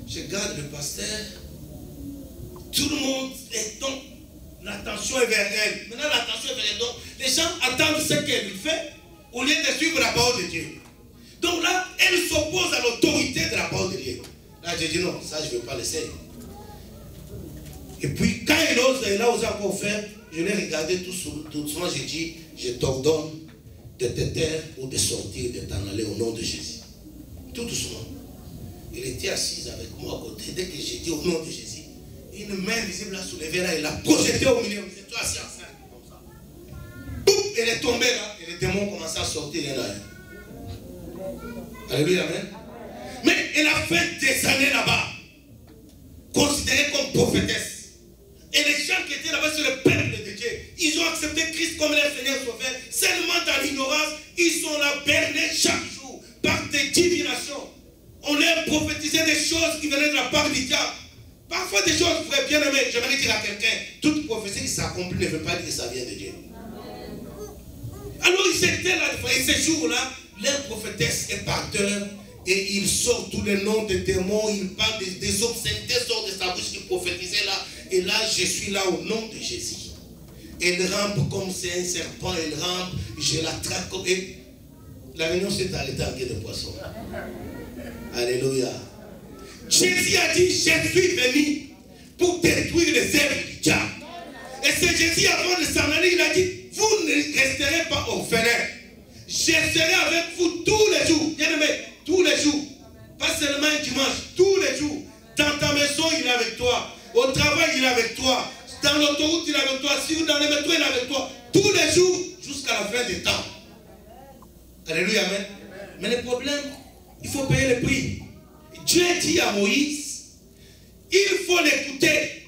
je regarde le pasteur. Tout le monde est donc... L'attention est vers elle. Maintenant, l'attention est vers elle. Donc, les gens attendent ce qu'elle fait au lieu de suivre la parole de Dieu. Donc là, elle s'oppose à l'autorité de la parole de Dieu. Là, j'ai dit non, ça, je ne veux pas laisser. Et puis, quand elle a osé encore faire, je l'ai regardé tout doucement, j'ai dit, je t'ordonne de te taire ou de sortir, de t'en aller au nom de Jésus. Tout doucement. Elle était assise avec moi à côté. Dès que j'ai dit au nom de Jésus, une main visible là soulevée là, elle l'a projetée au milieu. C'est toi assis enceinte comme ça. Boum, elle est tombée là et les démons commencent à sortir là. Alléluia, amen. Mais elle a fait des années là-bas, considérée comme prophétesse. Et les gens qui étaient là-bas sur le peuple de Dieu, ils ont accepté Christ comme leur Seigneur Sauveur. Seulement dans l'ignorance, ils sont là bernés chaque jour par des divinations. On leur prophétisait des choses qui venaient de la part du diable. Parfois des choses, frère bien-aimé, j'aimerais dire à quelqu'un, toute prophétie qui s'accomplit ne veut pas dire que ça vient de Dieu. Alors ils étaient là, et ces jours-là, leur prophétesse est parteur, et il sort tous les noms des démons, il parle des obscénités, sort de sa bouche qui prophétisait là, et là je suis là au nom de Jésus. Elle rampe comme c'est un serpent, elle rampe, je l'attrape comme... Et la réunion s'est arrêtée en quai de poisson. Alléluia. Jésus a dit, je suis venu pour détruire les œuvres du diable. Et c'est Jésus, avant de s'en aller, il a dit, vous ne resterez pas orphelins. Je serai avec vous tous les jours. Bien aimé, tous les jours. Pas seulement un dimanche, tous les jours. Dans ta maison, il est avec toi. Au travail, il est avec toi. Dans l'autoroute, il est avec toi. Si dans le métro, il est avec toi. Tous les jours, jusqu'à la fin des temps. Alléluia, amen. Mais le problème, il faut payer le prix. Dieu dit à Moïse, il faut l'écouter.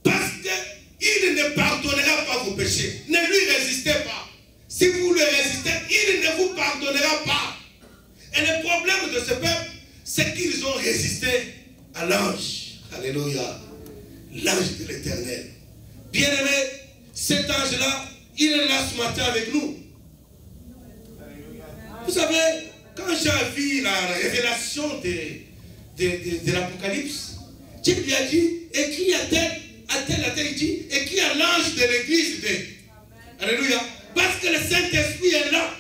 Parce qu'il ne pardonnera pas vos péchés. Ne lui résistez pas. Si vous le résistez, il ne vous pardonnera pas. Et le problème de ce peuple, c'est qu'ils ont résisté à l'ange. Alléluia. L'ange de l'Éternel. Bien-aimé, cet ange-là, il est là ce matin avec nous. Vous savez, quand j'ai vu la révélation de l'Apocalypse, Dieu lui a dit, écris à tel, il dit, écris à l'ange de l'église de... Alléluia. Parce que le Saint-Esprit est là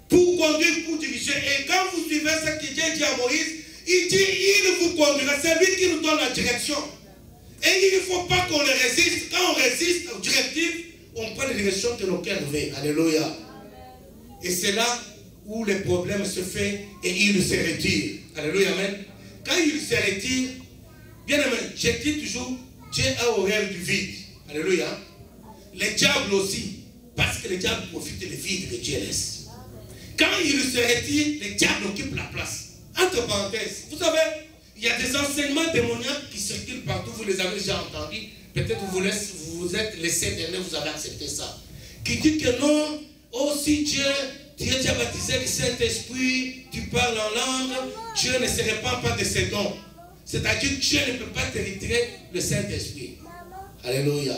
pour conduire, pour diriger. Et quand vous suivez ce que Dieu dit à Moïse, il dit, il vous conduira. C'est lui qui nous donne la direction. Et il ne faut pas qu'on le résiste. Quand on résiste aux directives, on prend les directions que nos cœurs veulent. Alléluia. Et c'est là où le problème se fait et il se retire. Alléluia, amen. Quand il se retire, bien aimé, je dis toujours, Dieu a horreur du vide. Alléluia. Les diables aussi. Parce que le diable profite du vide que Dieu laisse. Quand il se retire, le diable occupe la place. Entre parenthèses, vous savez, il y a des enseignements démoniaques qui circulent partout, vous les avez déjà entendus. Peut-être vous vous êtes laissé dernier, vous avez accepté ça. Qui dit que non, oh si Dieu a baptisé le Saint-Esprit, tu parles en langue, Dieu ne se répand pas de ses dons. C'est-à-dire que Dieu ne peut pas te retirer le Saint-Esprit. Alléluia.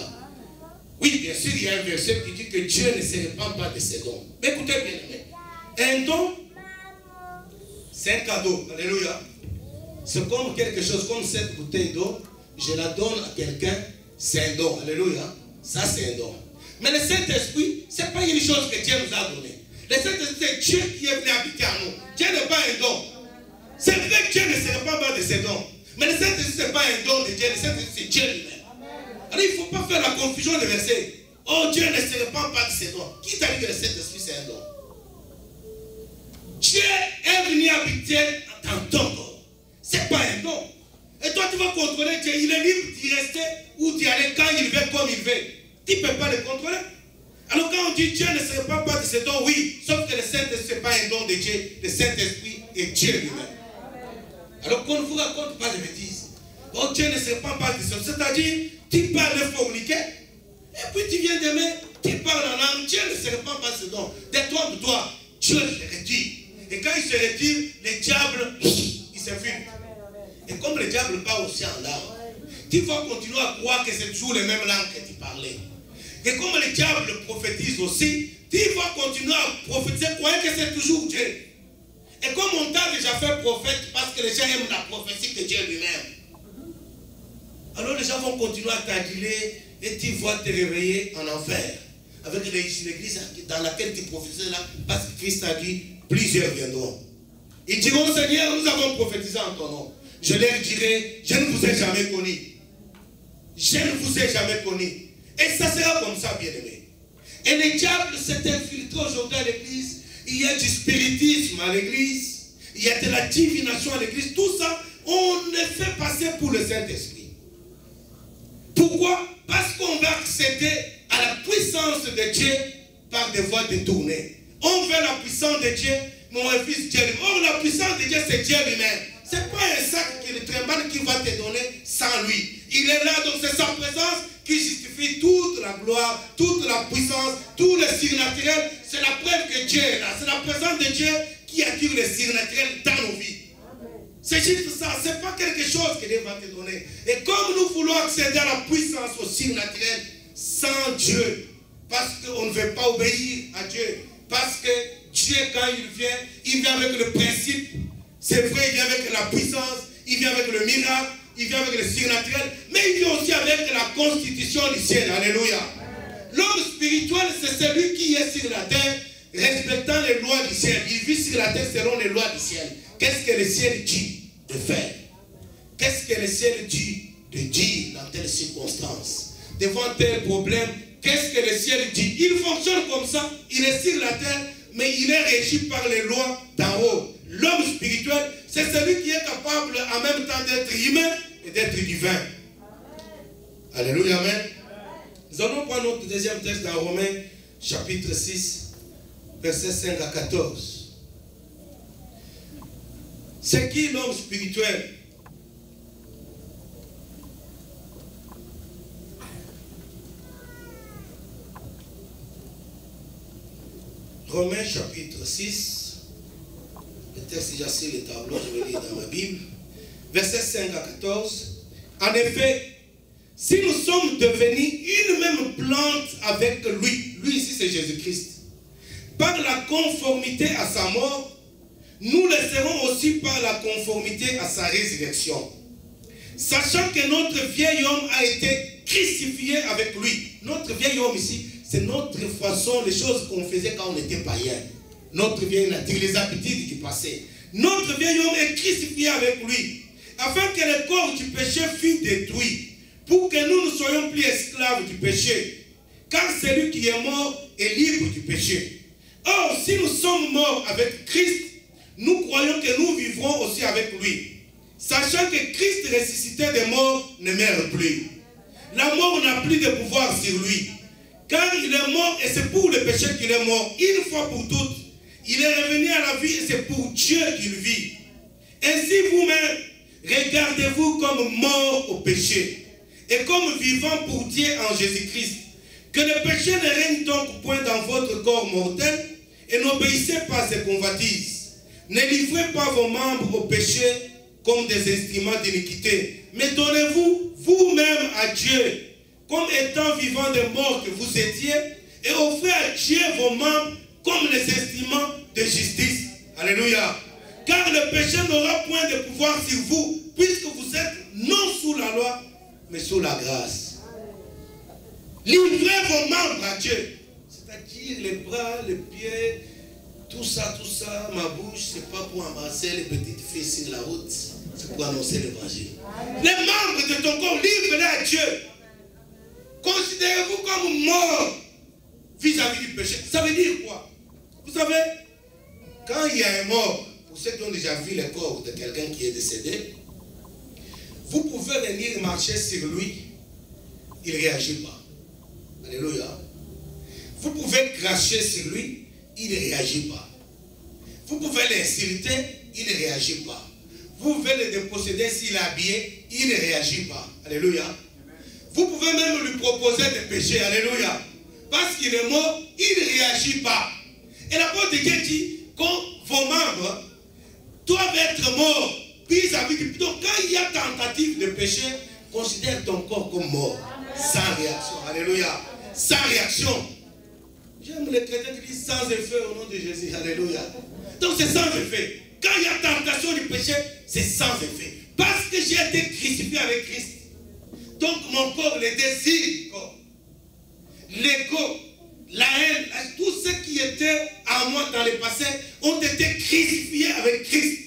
Oui, bien sûr, il y a un verset qui dit que Dieu ne se répand pas de ses dons. Mais écoutez bien, un don, c'est un cadeau. Alléluia. C'est comme quelque chose, comme cette bouteille d'eau, je la donne à quelqu'un, c'est un don. Alléluia. Ça, c'est un don. Mais le Saint-Esprit, ce n'est pas une chose que Dieu nous a donnée. Le Saint-Esprit, c'est Dieu qui est venu habiter en nous. Dieu n'est pas un don. C'est vrai que Dieu ne se répand pas de ses dons. Mais le Saint-Esprit, ce n'est pas un don de Dieu. Le Saint-Esprit, c'est Dieu lui-même. Alors il ne faut pas faire la confusion des versets. Oh, Dieu ne se répand pas de ses dons. Qui t'a dit que le Saint-Esprit, c'est un don? Dieu est venu habiter dans ton corps. Ce n'est pas un don. Et toi, tu vas contrôler Dieu. Il est libre d'y rester ou d'y aller quand il veut, comme il veut. Tu ne peux pas le contrôler. Alors quand on dit Dieu ne se répand pas de ses dons, oui, sauf que le Saint-Esprit, ce n'est pas un don de Dieu. Le Saint-Esprit est Dieu lui-même. Alors qu'on ne vous raconte pas de bêtises. Oh, Dieu ne se répand pas de ses dons. C'est-à-dire, tu parles de forniquer, et puis tu viens d'aimer, tu parles en langue, Dieu ne se répand pas de ses dons. Détrompe-toi, Dieu se retire. Et quand il se retire, le diable, il s'infiltre. Et comme le diable parle aussi en langue, tu vas continuer à croire que c'est toujours les mêmes langues que tu parlais. Et comme le diable prophétise aussi, tu vas continuer à prophétiser, croyant que c'est toujours Dieu. Et comme on t'a déjà fait prophète, parce que les gens aiment la prophétie que Dieu lui-même. Alors les gens vont continuer à t'aduler et tu vas te réveiller en enfer. Avec l'église dans laquelle tu prophétises là, parce que Christ a dit, plusieurs viendront. Ils diront, Seigneur, nous avons prophétisé en ton nom. Je leur dirai, je ne vous ai jamais connu. Je ne vous ai jamais connu. Et ça sera comme ça, bien-aimé. Et le diable s'est infiltré aujourd'hui à l'église. Il y a du spiritisme à l'église. Il y a de la divination à l'église. Tout ça, on le fait passer pour le Saint-Esprit. Pourquoi? Parce qu'on va accéder à la puissance de Dieu par des voies détournées. On veut la puissance de Dieu, mais on refuse Dieu. Or, la puissance de Dieu, c'est Dieu lui-même. Ce n'est pas un sac qui le trimballe qui va te donner sans lui. Il est là, donc c'est sa présence qui justifie toute la gloire, toute la puissance, tout le surnaturel. C'est la preuve que Dieu est là. C'est la présence de Dieu qui attire le surnaturel dans nos vies. C'est juste ça, ce n'est pas quelque chose que Dieu va te donner. Et comme nous voulons accéder à la puissance au surnaturel sans Dieu, parce qu'on ne veut pas obéir à Dieu, parce que Dieu, quand il vient avec le principe, c'est vrai, il vient avec la puissance, il vient avec le miracle, il vient avec le surnaturel, mais il vient aussi avec la constitution du ciel. Alléluia. L'homme spirituel, c'est celui qui est sur la terre, respectant les lois du ciel. Il vit sur la terre selon les lois du ciel. Qu'est-ce que le ciel dit de faire? Qu'est-ce que le ciel dit de dire dans telle circonstance? Devant tel problème, qu'est-ce que le ciel dit? Il fonctionne comme ça. Il est sur la terre, mais il est régi par les lois d'en haut. L'homme spirituel, c'est celui qui est capable en même temps d'être humain et d'être divin. Alléluia, amen. Nous allons prendre notre deuxième texte dans Romains, chapitre 6, versets 5 à 14. C'est qui l'homme spirituel? Romains chapitre 6, le texte est déjà sur le tableau, je vais lire dans ma Bible, versets 5 à 14. En effet, si nous sommes devenus une même plante avec lui ici c'est Jésus-Christ, par la conformité à sa mort, nous le serons aussi par la conformité à sa résurrection. Sachant que notre vieil homme a été crucifié avec lui. Notre vieil homme ici, c'est notre façon, les choses qu'on faisait quand on était païen. Notre vieille nature, les habitudes qui passaient. Notre vieil homme est crucifié avec lui, afin que le corps du péché fût détruit, pour que nous ne soyons plus esclaves du péché. Car celui qui est mort est libre du péché. Or, si nous sommes morts avec Christ, nous croyons que nous vivrons aussi avec lui. Sachant que Christ ressuscité des morts ne meurt plus. La mort n'a plus de pouvoir sur lui. Car il est mort et c'est pour le péché qu'il est mort. Une fois pour toutes, il est revenu à la vie et c'est pour Dieu qu'il vit. Ainsi vous-même, regardez-vous comme mort au péché et comme vivant pour Dieu en Jésus-Christ. Que le péché ne règne donc point dans votre corps mortel et n'obéissez pas à ses convoitises. Ne livrez pas vos membres au péché comme des instruments d'iniquité, mais donnez-vous vous-même à Dieu comme étant vivant des morts que vous étiez, et offrez à Dieu vos membres comme les instruments de justice. Alléluia. Car le péché n'aura point de pouvoir sur vous, puisque vous êtes non sous la loi, mais sous la grâce. Livrez vos membres à Dieu. C'est-à-dire les bras, les pieds, tout ça, ma bouche, c'est pas pour embrasser les petites filles sur la route, c'est pour annoncer l'évangile. Les membres de ton corps, livre-les à Dieu. Considérez-vous comme mort vis-à-vis du péché. Ça veut dire quoi? Vous savez, quand il y a un mort, pour ceux qui ont déjà vu le corps de quelqu'un qui est décédé, vous pouvez venir marcher sur lui, il ne réagit pas. Alléluia. Vous pouvez cracher sur lui, il ne réagit pas. Vous pouvez l'insulter, il ne réagit pas. Vous pouvez le déposséder s'il est habillé, il ne réagit pas. Alléluia. Vous pouvez même lui proposer de pécher. Alléluia. Parce qu'il est mort, il ne réagit pas. Et l'apôtre de Dieu dit que vos membres doivent être morts vis-à-vis du péché. Donc quand il y a tentative de péché, considère ton corps comme mort. Sans réaction. Alléluia. Sans réaction. J'aime les chrétiens qui disent sans effet au nom de Jésus. Alléluia. Donc c'est sans effet. Quand il y a tentation du péché, c'est sans effet. Parce que j'ai été crucifié avec Christ. Donc mon corps, les désirs du corps, l'ego, la haine, tout ce qui était en moi dans le passé ont été crucifiés avec Christ.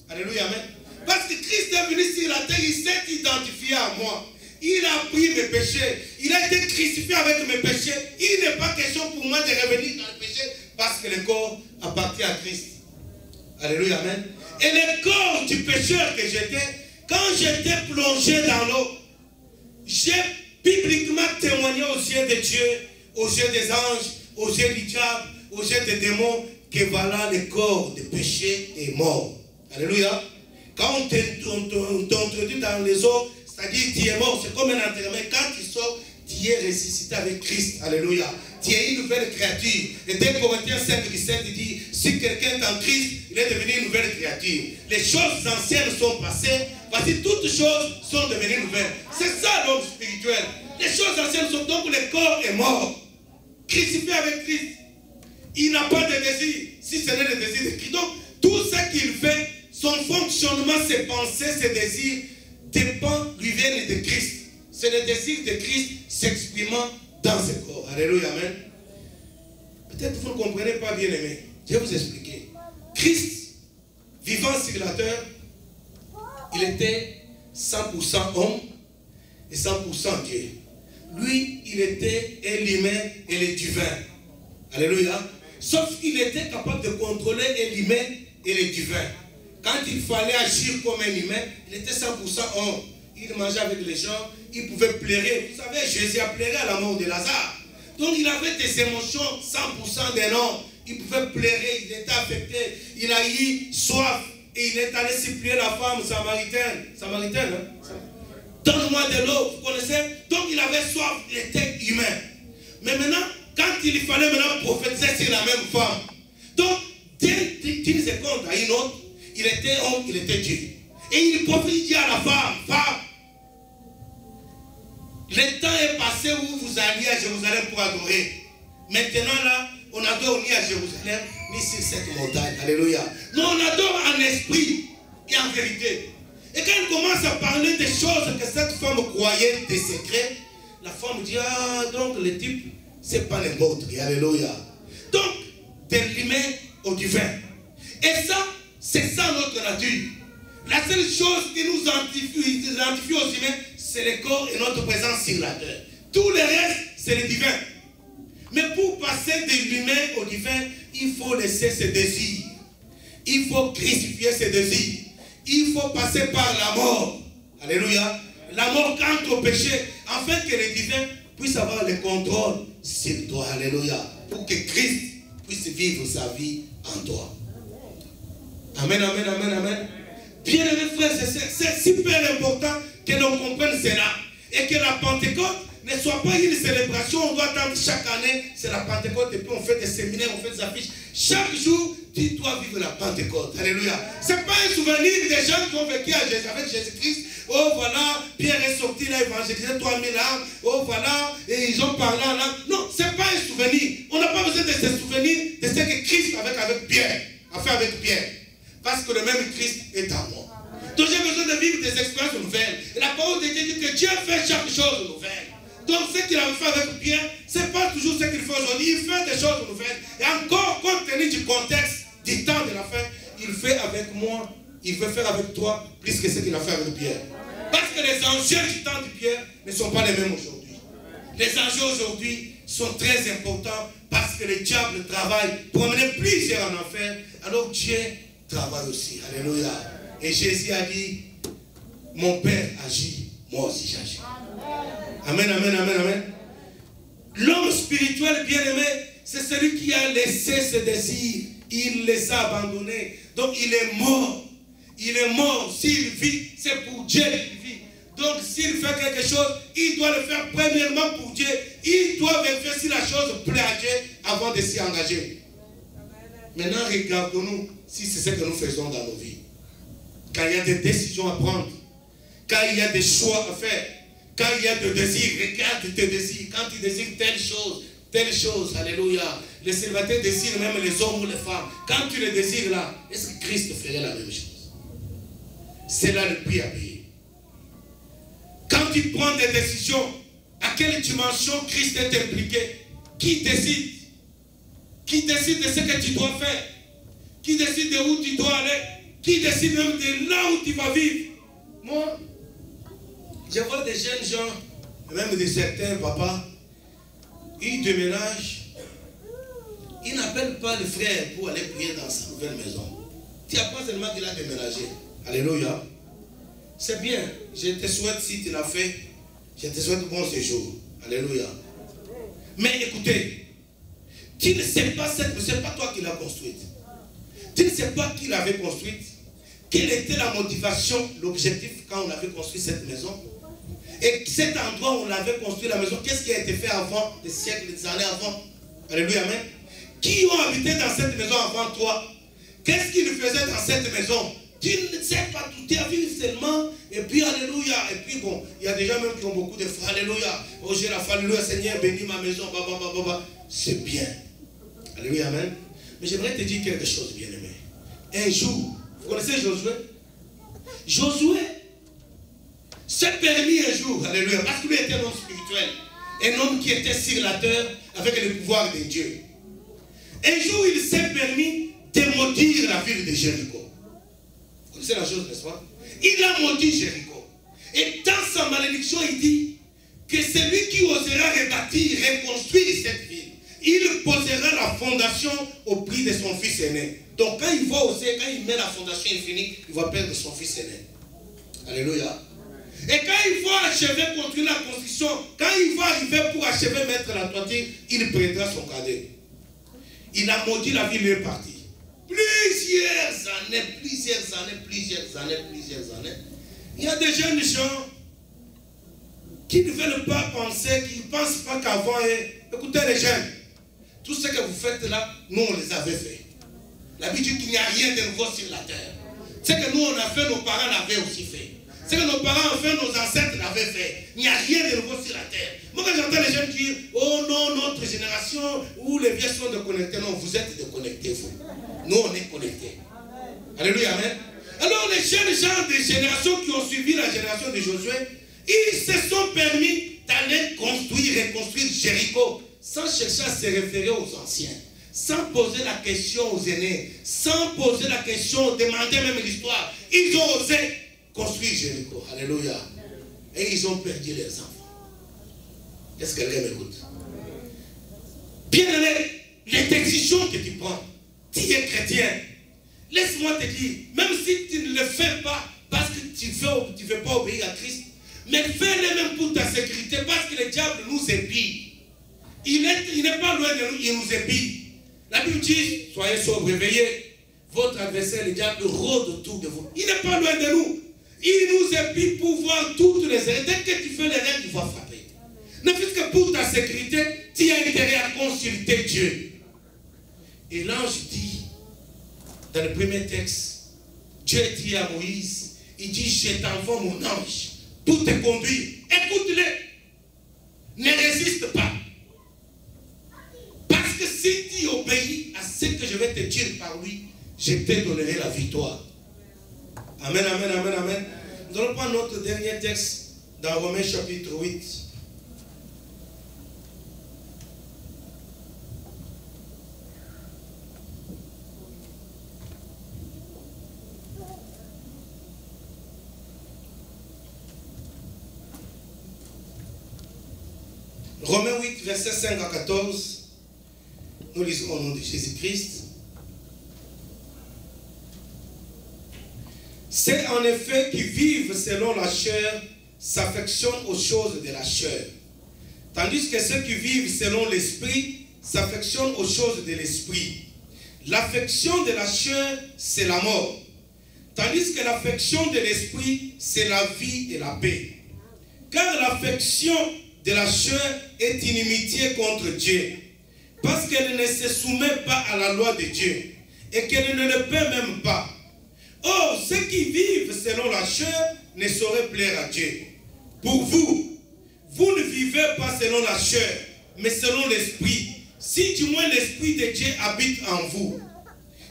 Alléluia, amen. Parce que Christ est venu sur la terre, il s'est identifié à moi. Il a pris mes péchés. Il a été crucifié avec mes péchés. Il n'est pas question pour moi de revenir dans le péché parce que le corps appartient à Christ. Alléluia, amen. Et le corps du pécheur que j'étais, quand j'étais plongé dans l'eau, j'ai bibliquement témoigné aux yeux de Dieu, aux yeux des anges, aux yeux du diable, aux yeux des démons, que voilà le corps de péché est mort. Alléluia. Quand on t'introduit dans les eaux, c'est-à-dire tu es mort, c'est comme un enterrement. Quand tu sors, tu es ressuscité avec Christ. Alléluia. Tu es une nouvelle créature. Et 2 Corinthiens 5, 17, il dit, si quelqu'un est en Christ, il est devenu une nouvelle créature. Les choses anciennes sont passées. Voici, toutes choses sont devenues nouvelles. C'est ça l'homme spirituel. Les choses anciennes sont donc le corps est mort. Crucifié avec Christ. Il n'a pas de désir, si ce n'est le désir de Christ. Donc, tout ce qu'il fait, son fonctionnement, ses pensées, ses désirs, lui viennent de Christ. C'est le désir de Christ s'exprimant dans ce corps. Alléluia, amen. Peut-être que vous ne comprenez pas bien aimé. Je vais vous expliquer. Christ, vivant sur la terre, il était 100% homme et 100% Dieu. Lui, il était et l'humain et le divin. Alléluia. Sauf qu'il était capable de contrôler et l'humain et le divin. Quand il fallait agir comme un humain, il était 100% homme. Il mangeait avec les gens, il pouvait pleurer. Vous savez, Jésus a pleuré à la mort de Lazare. Donc il avait des émotions 100% d'un homme. Il pouvait pleurer, il était affecté, il a eu soif et il est allé supplier la femme samaritaine. Samaritaine, hein? Donne-moi de l'eau, vous connaissez? Donc il avait soif, il était humain. Mais maintenant, quand il fallait maintenant prophétiser sur la même femme, donc d'une seconde à une autre, il était homme, il était Dieu. Et il prophétisait à la femme, femme, le temps est passé où vous alliez à Jérusalem pour adorer. Maintenant là, on adore ni à Jérusalem, ni sur cette montagne. Alléluia. Non, on adore en esprit et en vérité. Et quand il commence à parler des choses que cette femme croyait, des secrets, la femme dit, ah, donc le type, c'est pas n'importe qui. Alléluia. Donc, de l'humain au divin. Et ça, c'est ça notre nature. La seule chose qui nous identifie aux humains, c'est le corps et notre présence sur la terre. Tout le reste, c'est le divin. Mais pour passer de l'humain au divin, il faut laisser ses désirs. Il faut crucifier ses désirs. Il faut passer par la mort. Alléluia. La mort quant au péché, afin que le divin puisse avoir le contrôle sur toi. Alléluia. Pour que Christ puisse vivre sa vie en toi. Amen, amen, amen, amen. Bien-aimés frères et sœurs, c'est super important que l'on comprenne cela. Et que la Pentecôte ne soit pas une célébration, on doit attendre chaque année, c'est la Pentecôte, et puis on fait des séminaires, on fait des affiches. Chaque jour, tu dois vivre la Pentecôte. Alléluia. Ce n'est pas un souvenir des gens qui ont vécu avec Jésus-Christ. Oh voilà, Pierre est sorti là, évangélisé 3000 âmes. Oh voilà, et ils ont parlé en langue. Non, ce n'est pas un souvenir. On n'a pas besoin de se souvenir de ce que Christ avec Pierre, a fait avec Pierre. Parce que le même Christ est en moi. Donc j'ai besoin de vivre des expériences nouvelles. Et la parole de Dieu dit que Dieu fait chaque chose nouvelle. Donc ce qu'il avait fait avec Pierre, ce n'est pas toujours ce qu'il fait aujourd'hui. Il fait des choses nouvelles. Et encore, compte tenu du contexte, du temps de la fin, il fait avec moi, il veut faire avec toi plus que ce qu'il a fait avec Pierre. Parce que les enjeux du temps de Pierre ne sont pas les mêmes aujourd'hui. Les enjeux aujourd'hui sont très importants parce que le diable travaille pour amener plusieurs en enfer. Alors Dieu travaille aussi. Alléluia. Et Jésus a dit, mon Père agit, moi aussi j'agis. Amen, amen, amen, amen. L'homme spirituel bien-aimé, c'est celui qui a laissé ses désirs. Il les a abandonnés. Donc il est mort. Il est mort. S'il vit, c'est pour Dieu qu'il vit. Donc s'il fait quelque chose, il doit le faire premièrement pour Dieu. Il doit vérifier si la chose plaît à Dieu avant de s'y engager. Maintenant, regardons-nous si c'est ce que nous faisons dans nos vies. Quand il y a des décisions à prendre, quand il y a des choix à faire, quand il y a des désirs, regarde tes désirs. Quand tu désires telle chose, alléluia. Les célibataires désirent même les hommes ou les femmes. Quand tu les désires là, est-ce que Christ ferait la même chose? C'est là le prix à payer. Quand tu prends des décisions, à quelle dimension Christ est impliqué? Qui décide? Qui décide de ce que tu dois faire? Qui décide de où tu dois aller? Qui décide même de là où tu vas vivre? Moi, je vois des jeunes gens, même de certains papas, ils déménagent, ils n'appellent pas le frère pour aller prier dans sa nouvelle maison. Tu apprends seulement qu'il a déménagé. Alléluia. C'est bien. Je te souhaite, si tu l'as fait, je te souhaite bon séjour. Alléluia. Mais écoutez, tu ne sais pas c'est pas toi qui l'as construite. Tu ne sais pas qui l'avait construite. Quelle était la motivation, l'objectif quand on avait construit cette maison? Et cet endroit où on avait construit la maison, qu'est-ce qui a été fait avant, des siècles, des années avant? Alléluia, amen. Qui ont habité dans cette maison avant toi? Qu'est-ce qu'ils faisaient dans cette maison? Tu ne sais pas tout, tu as vu seulement, et puis alléluia, et puis bon, il y a des gens même qui ont beaucoup de foi, alléluia. Oh, j'ai la foi, alléluia, Seigneur, bénis ma maison, c'est bien. Alléluia, amen. Mais j'aimerais te dire quelque chose, bien-aimé. Un jour, vous connaissez Josué? Josué s'est permis un jour, alléluia, parce qu'il était un homme spirituel, un homme qui était sur la terre avec le pouvoir de Dieu. Un jour, il s'est permis de maudire la ville de Jéricho. Vous connaissez la chose, n'est-ce pas? Il a maudit Jéricho. Et dans sa malédiction, il dit que celui qui osera rebâtir, reconstruire cette ville, il posera la fondation au prix de son fils aîné. Donc quand il met la fondation infinie, il va perdre son fils aîné. Alléluia. Et quand il faut achever construire la construction, quand il va arriver pour achever mettre la toiture, il prendra son cadet. Il a maudit la ville, il est parti. Plusieurs années. Il y a des jeunes gens qui ne veulent pas penser, qui ne pensent pas qu'avant, écoutez les jeunes, tout ce que vous faites là, nous on les avait fait. La Bible dit qu'il n'y a rien de nouveau sur la terre. Ce que nous on a fait, nos parents l'avaient aussi fait. Ce que nos parents ont fait, nos ancêtres l'avaient fait. Il n'y a rien de nouveau sur la terre. Moi quand j'entends les jeunes dire, oh non, notre génération, où les vieux sont déconnectés, non, vous êtes déconnectés, vous. Nous on est connectés. Alléluia, amen. Alors les jeunes gens des générations qui ont suivi la génération de Josué, ils se sont permis d'aller reconstruire Jéricho, sans chercher à se référer aux anciens, sans poser la question aux aînés, sans poser la question, demander même l'histoire. Ils ont osé construire Jéricho. Alléluia. Et ils ont perdu les enfants. Est-ce que quelqu'un m'écoute? Bien aimé, les décisions que tu prends, tu es chrétien. Laisse-moi te dire, même si tu ne le fais pas parce que tu ne veux pas obéir à Christ, mais fais-le même pour ta sécurité, parce que le diable nous épie. Il n'est pas loin de nous, il nous épie. La Bible dit, soyez sobres, réveillez. Votre adversaire, le diable, rôde autour de vous. Il n'est pas loin de nous. Il nous épie pour voir toutes les erreurs. Dès que tu fais l'erreur, tu vas frapper. Ne fût que pour ta sécurité, tu as intérêt à consulter Dieu. Et l'ange dit, dans le premier texte, Dieu dit à Moïse, il dit, je t'envoie mon ange pour te conduire. Écoute-le. Ne résiste pas. Parce que si tu obéis à ce que je vais te dire par lui, je te donnerai la victoire. Amen, amen, amen, amen. Nous allons prendre notre dernier texte dans Romains chapitre 8. Romains 8, versets 5 à 14, nous lisons au nom de Jésus-Christ. C'est en effet qui vivent selon la chair s'affectionnent aux choses de la chair, tandis que ceux qui vivent selon l'esprit s'affectionnent aux choses de l'esprit. L'affection de la chair, c'est la mort, tandis que l'affection de l'esprit, c'est la vie et la paix. Car l'affection de la chair est inimitié contre Dieu, parce qu'elle ne se soumet pas à la loi de Dieu, et qu'elle ne le peut même pas. Or, ceux qui vivent selon la chair ne sauraient plaire à Dieu. Pour vous, vous ne vivez pas selon la chair, mais selon l'esprit, si du moins l'esprit de Dieu habite en vous.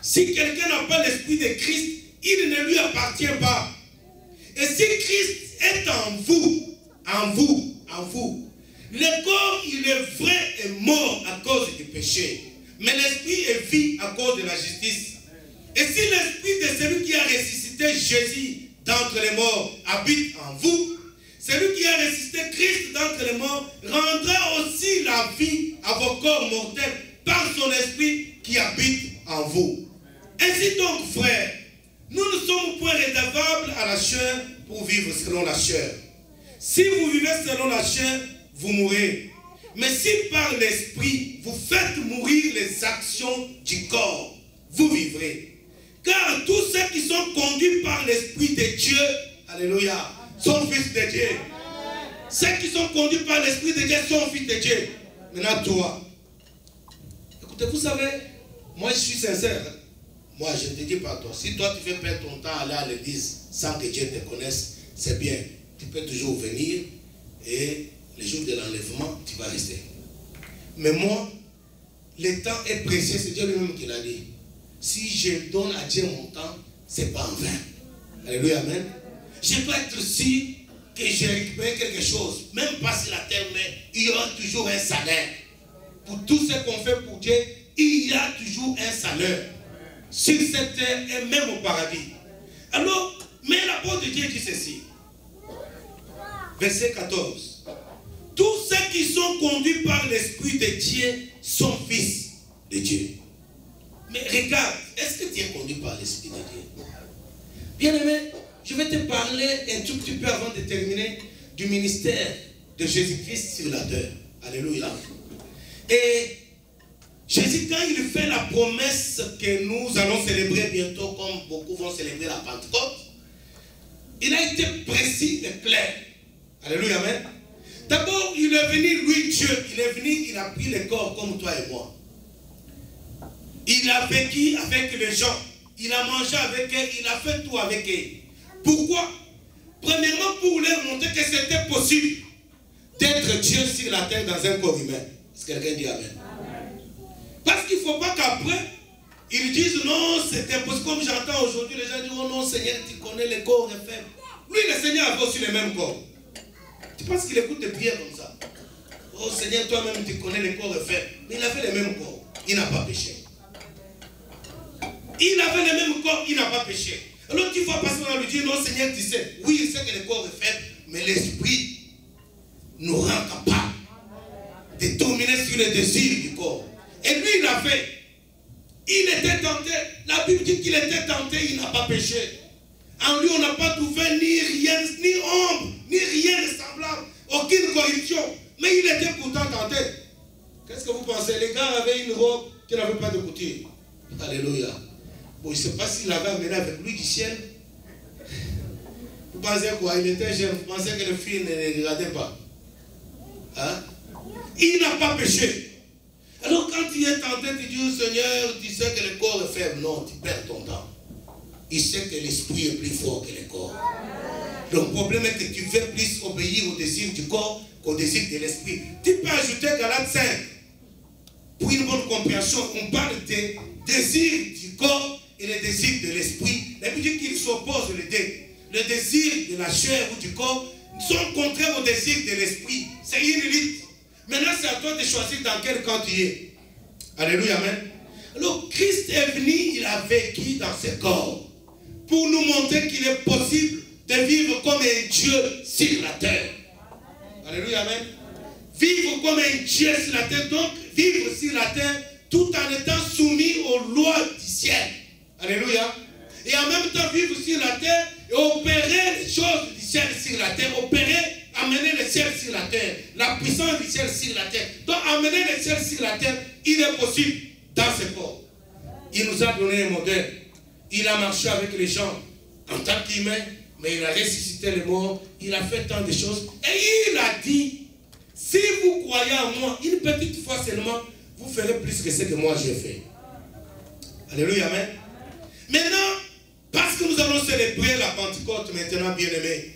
Si quelqu'un n'a pas l'esprit de Christ, il ne lui appartient pas. Et si Christ est en vous, le corps, il est vrai et mort à cause du péché, mais l'esprit est vie à cause de la justice. Et si l'esprit de celui qui a ressuscité Jésus d'entre les morts habite en vous, celui qui a ressuscité Christ d'entre les morts rendra aussi la vie à vos corps mortels par son esprit qui habite en vous. Ainsi donc, frères, nous ne sommes point redevables à la chair pour vivre selon la chair. Si vous vivez selon la chair, vous mourrez. Mais si par l'esprit, vous faites mourir les actions du corps, vous vivrez. Car tous ceux qui sont conduits par l'esprit de Dieu, alléluia, sont fils de Dieu. Ceux qui sont conduits par l'esprit de Dieu sont fils de Dieu. Maintenant toi, écoutez, vous savez, moi je suis sincère. Moi je te dis pas toi, si toi tu fais perdre ton temps à aller à l'église sans que Dieu te connaisse, c'est bien. Tu peux toujours venir et le jour de l'enlèvement, tu vas rester. Mais moi, le temps est précieux, c'est Dieu lui-même qui l'a dit. Si je donne à Dieu mon temps, ce n'est pas en vain. Alléluia, amen. Je peux être sûr que j'ai récupéré quelque chose, même pas sur la terre, mais il y aura toujours un salaire. Pour tout ce qu'on fait pour Dieu, il y a toujours un salaire. Sur cette terre et même au paradis. Alors, mais l'apôtre de Dieu dit ceci. Verset 14. Tous ceux qui sont conduits par l'Esprit de Dieu sont fils de Dieu. Mais regarde, est-ce que tu es conduit par l'Esprit de Dieu? Bien aimé, je vais te parler un tout petit peu avant de terminer du ministère de Jésus-Christ sur la terre. Alléluia. Et Jésus, quand il fait la promesse que nous allons célébrer bientôt, comme beaucoup vont célébrer la Pentecôte, il a été précis et clair. Alléluia, amen. D'abord, il est venu, lui, Dieu, il est venu, il a pris le corps comme toi et moi. Il a vécu avec les gens, il a mangé avec eux, il a fait tout avec eux. Pourquoi? Premièrement, pour leur montrer que c'était possible d'être Dieu sur la terre dans un corps humain. Est-ce que quelqu'un dit amen? Parce qu'il ne faut pas qu'après, ils disent non, c'est impossible. Comme j'entends aujourd'hui, les gens disent oh non, Seigneur, tu connais les corps faibles. Lui, le Seigneur avait aussi le même corps. Tu penses qu'il écoute des prières comme ça? Oh Seigneur, toi-même, tu connais les corps faibles. Mais il avait le même corps. Il n'a pas péché. Il avait le même corps, il n'a pas péché. Alors tu vas passer à lui dire non, Seigneur, tu sais. Oui, il sait que le corps est faible, mais l'esprit nous rend capables de dominer sur les désirs du corps. Et lui, il a fait. Il était tenté. La Bible dit qu'il était tenté, il n'a pas péché. En lui, on n'a pas trouvé ni rien, ni ombre, ni rien de semblable, aucune corruption. Mais il était pourtant tenté. Qu'est-ce que vous pensez? Les gars avaient une robe qui n'avait pas de couture. Alléluia. Bon, je ne sais pas s'il l'avait amené avec lui du ciel. Vous pensez quoi? Il était jeune. Vous pensez que le fils ne le regardait pas? Hein? Il n'a pas péché. Alors quand tu es tenté, tu dis au Seigneur, tu sais que le corps est faible. Non, tu perds ton temps. Il sait que l'esprit est plus fort que le corps. Le problème est que tu veux plus obéir au désir du corps qu'au désir de l'esprit. Tu peux ajouter Galates 5. Pour une bonne compréhension, on parle des désirs du corps et les désirs de l'esprit. La Bible dit qu'ils s'opposent les deux. Le désir de la chair ou du corps sont contraires au désir de l'esprit. C'est une lutte. Maintenant, c'est à toi de choisir dans quel camp tu es. Alléluia, amen. Alors, Christ est venu, il a vécu dans ce corps pour nous montrer qu'il est possible de vivre comme un Dieu sur la terre. Alléluia, amen. Vivre comme un Dieu sur la terre, donc vivre sur la terre tout en étant soumis aux lois du ciel. Alléluia. Et en même temps vivre sur la terre et opérer les choses du ciel sur la terre. Amener le ciel sur la terre. La puissance du ciel sur la terre. Donc amener le ciel sur la terre, il est possible dans ce corps. Il nous a donné un modèle. Il a marché avec les gens en tant qu'humain, mais il a ressuscité les morts. Il a fait tant de choses. Et il a dit, si vous croyez en moi, une petite fois seulement, vous ferez plus que ce que moi j'ai fait. Alléluia, amen. Maintenant, parce que nous allons célébrer la Pentecôte maintenant, bien-aimés,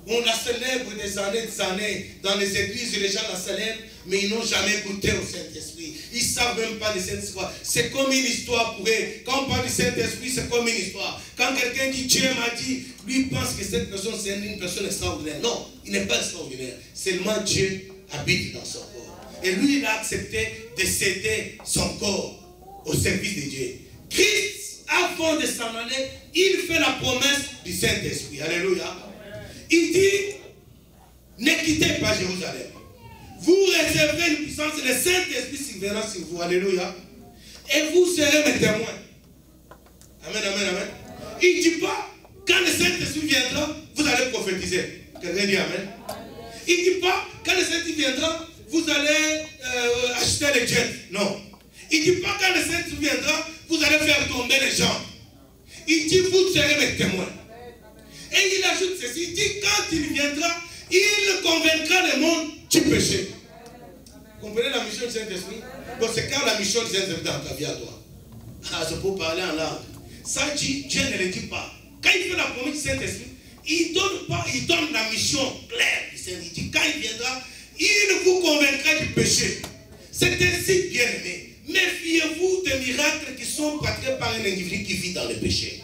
on la célèbre des années dans les églises, les gens la célèbrent, mais ils n'ont jamais goûté au Saint-Esprit. Ils ne savent même pas du Saint-Esprit. C'est comme une histoire pour eux. Quand on parle du Saint-Esprit, c'est comme une histoire. Quand quelqu'un dit Dieu m'a dit, lui pense que cette personne c'est une personne extraordinaire. Non, il n'est pas extraordinaire. Seulement Dieu habite dans son corps. Et lui, il a accepté de céder son corps au service de Dieu. Christ, avant de s'en aller, il fait la promesse du Saint-Esprit. Alléluia. Il dit, ne quittez pas Jérusalem. Vous réservez une puissance, le Saint-Esprit surviendra sur vous. Alléluia. Et vous serez mes témoins. Amen, amen, amen. Il ne dit pas, quand le Saint-Esprit viendra, vous allez prophétiser. Quelqu'un dit amen. Il ne dit pas, quand le Saint-Esprit viendra, vous allez acheter les jets. Non. Il ne dit pas, quand le Saint-Esprit viendra, vous allez faire tomber les gens. Il dit, vous serez mes témoins. Et il ajoute ceci, il dit, quand il viendra, il convaincra le monde du péché. Vous comprenez la mission du Saint-Esprit? Donc c'est quand la mission du Saint-Esprit dans ta vie à toi. Ah, c'est pour parler en langue. Ça, Dieu ne le dit pas. Quand il fait la promesse du Saint-Esprit, il donne la mission claire du Saint-Esprit. Il dit, quand il viendra, il vous convaincra du péché. C'est ainsi, bien aimé. Méfiez-vous des miracles qui sont pratiqués par un individu qui vit dans le péché.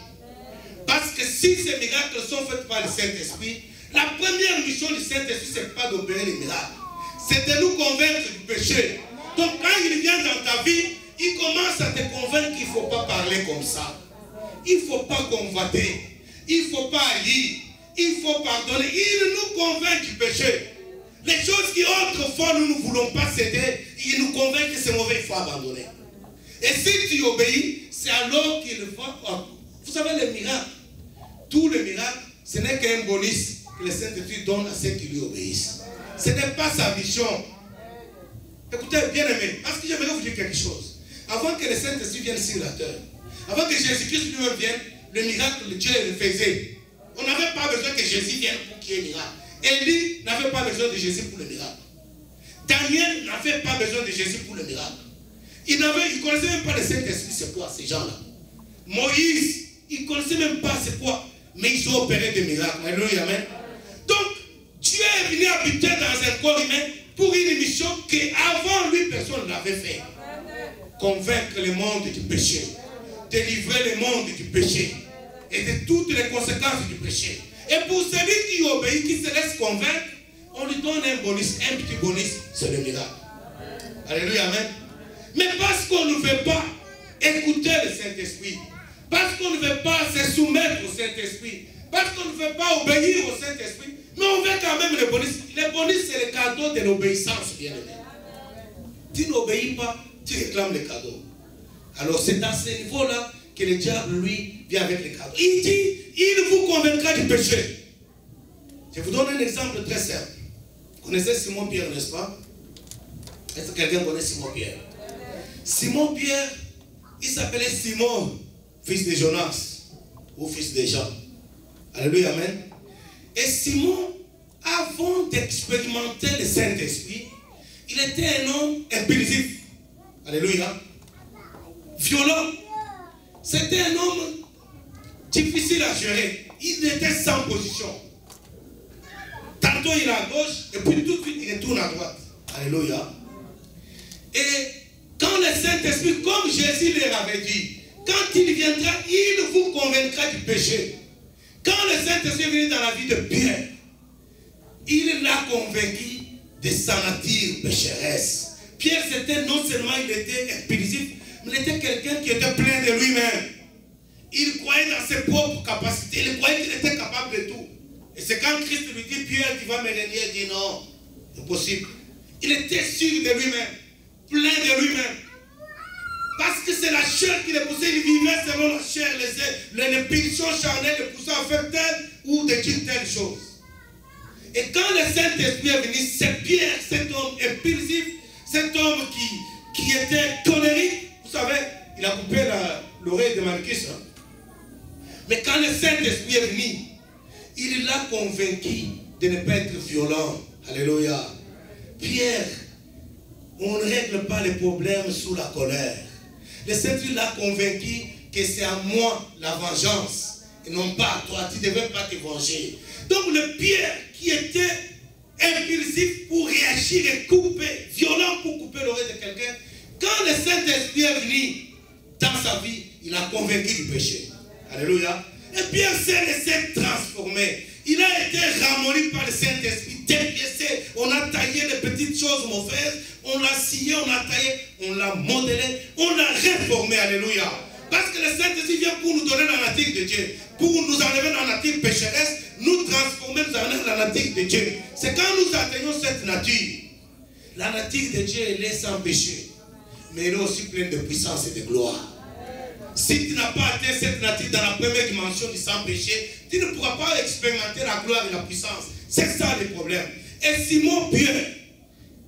Parce que si ces miracles sont faits par le Saint-Esprit, la première mission du Saint-Esprit, ce n'est pas d'opérer les miracles. C'est de nous convaincre du péché. Donc quand il vient dans ta vie, il commence à te convaincre qu'il ne faut pas parler comme ça. Il ne faut pas convoiter. Il ne faut pas haïr. Il faut pardonner. Il nous convainc du péché. Les choses qui autrefois nous ne voulons pas céder, il nous convainc que c'est mauvais, il faut abandonner. Et si tu obéis, c'est alors qu'il va... Vous savez les miracles. Tous les miracles, ce n'est qu'un bonus que le Saint-Esprit donne à ceux qui lui obéissent. Ce n'est pas sa mission. Écoutez, bien aimé, parce que j'aimerais vous dire quelque chose. Avant que le Saint-Esprit vienne sur la terre, avant que Jésus-Christ lui-même vienne, le miracle de Dieu le faisait. On n'avait pas besoin que Jésus vienne pour qu'il y ait un miracle. Élie n'avait pas besoin de Jésus pour le miracle. Daniel n'avait pas besoin de Jésus pour le miracle. Il ne connaissait même pas le Saint-Esprit, c'est quoi ces gens-là. Moïse, il ne connaissait même pas c'est quoi. Mais ils ont opéré des miracles. Alléluia, amen. Donc, Dieu est venu habiter dans un corps humain pour une mission qu'avant lui, personne ne l'avait fait. Convaincre le monde du péché. Délivrer le monde du péché. Et de toutes les conséquences du péché. Et pour celui qui obéit, qui se laisse convaincre, on lui donne un bonus, un petit bonus, c'est le miracle. Alléluia, amen. Mais parce qu'on ne veut pas écouter le Saint-Esprit, parce qu'on ne veut pas se soumettre au Saint-Esprit, parce qu'on ne veut pas obéir au Saint-Esprit, mais on veut quand même le bonus. Le bonus, c'est le cadeau de l'obéissance, bien aimé. Tu n'obéis pas, tu réclames le cadeau. Alors c'est à ce niveau-là que le diable, lui, vient avec les cadeaux. Il dit, il vous convaincra du péché. Je vous donne un exemple très simple. Vous connaissez Simon-Pierre, n'est-ce pas? Est-ce que quelqu'un connaît Simon-Pierre? Simon-Pierre, il s'appelait Simon, fils de Jonas, ou fils de Jean. Alléluia, amen. Et Simon, avant d'expérimenter le Saint-Esprit, il était un homme impulsif. Alléluia. Violent. C'était un homme difficile à gérer. Il était sans position. Tantôt il est à gauche, et puis tout de suite il retourne à droite. Alléluia. Et quand le Saint-Esprit, comme Jésus leur avait dit, quand il viendra, il vous convaincra du péché. Quand le Saint-Esprit est venu dans la vie de Pierre, il l'a convaincu de sa nature pécheresse. Pierre, c'était non seulement il était impulsif, mais il était quelqu'un qui était plein de lui-même. Il croyait dans ses propres capacités, il croyait qu'il était capable de tout. Et c'est quand Christ lui dit, Pierre, tu vas me régner, il dit non, impossible. Il était sûr de lui-même, plein de lui-même. Parce que c'est la chair qui le poussait, il vivait selon la chair, les pulsions charnelles le poussaient à faire telle ou de dire telle chose. Et quand le Saint-Esprit est venu, c'est Pierre, cet homme impulsif, cet homme qui était colérique. Vous savez, il a coupé l'oreille de Malchus. Hein? Mais quand le Saint-Esprit est venu, il l'a convaincu de ne pas être violent. Alléluia. Pierre, on ne règle pas les problèmes sous la colère. Le Saint-Esprit l'a convaincu que c'est à moi la vengeance et non pas à toi. Tu ne devais pas te venger. Donc le Pierre qui était impulsif pour réagir et couper, violent pour couper l'oreille de quelqu'un, quand le Saint-Esprit est venu dans sa vie, il a convaincu du péché. Alléluia. Et Pierre s'est laissé transformer. Il a été ramolli par le Saint-Esprit, dépiécé. On a taillé les petites choses mauvaises, on l'a scié, on l'a taillé, on l'a modelé, on l'a réformé. Alléluia. Parce que le Saint-Esprit vient pour nous donner la nature de Dieu, pour nous enlever la nature pécheresse, nous transformer, nous amener la nature de Dieu. C'est quand nous atteignons cette nature, la nature de Dieu, elle est sans péché, mais elle est aussi pleine de puissance et de gloire. Si tu n'as pas atteint cette nature dans la première dimension du sans-péché, tu ne pourras pas expérimenter la gloire et la puissance. C'est ça le problème. Et Simon Pierre,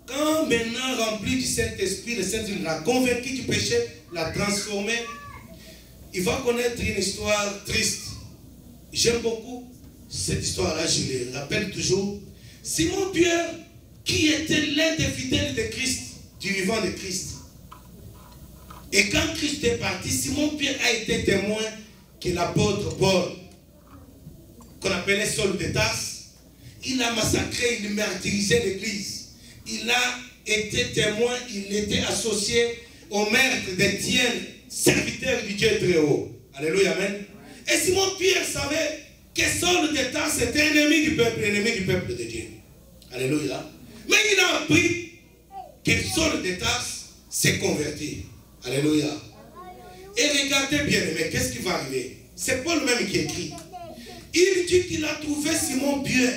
quand maintenant rempli du Saint-Esprit, le Saint-Esprit l'a convaincu du péché, l'a transformé, il va connaître une histoire triste. J'aime beaucoup cette histoire-là, je le rappelle toujours. Simon Pierre, qui était l'un des fidèles de Christ, du vivant de Christ. Et quand Christ est parti, Simon Pierre a été témoin que l'apôtre Paul, qu'on appelait Saul de Tarse, il a massacré, il martyrisait l'église. Il a été témoin, il était associé au meurtre d'Étienne, serviteur du Dieu très haut. Alléluia, amen. Et Simon Pierre savait que Saul de Tarse était ennemi du peuple de Dieu. Alléluia. Mais il a appris que Saul de Tarse s'est converti. Alléluia. Et regardez bien, mais qu'est-ce qui va arriver? C'est Paul même qui écrit. Il dit qu'il a trouvé Simon Pierre,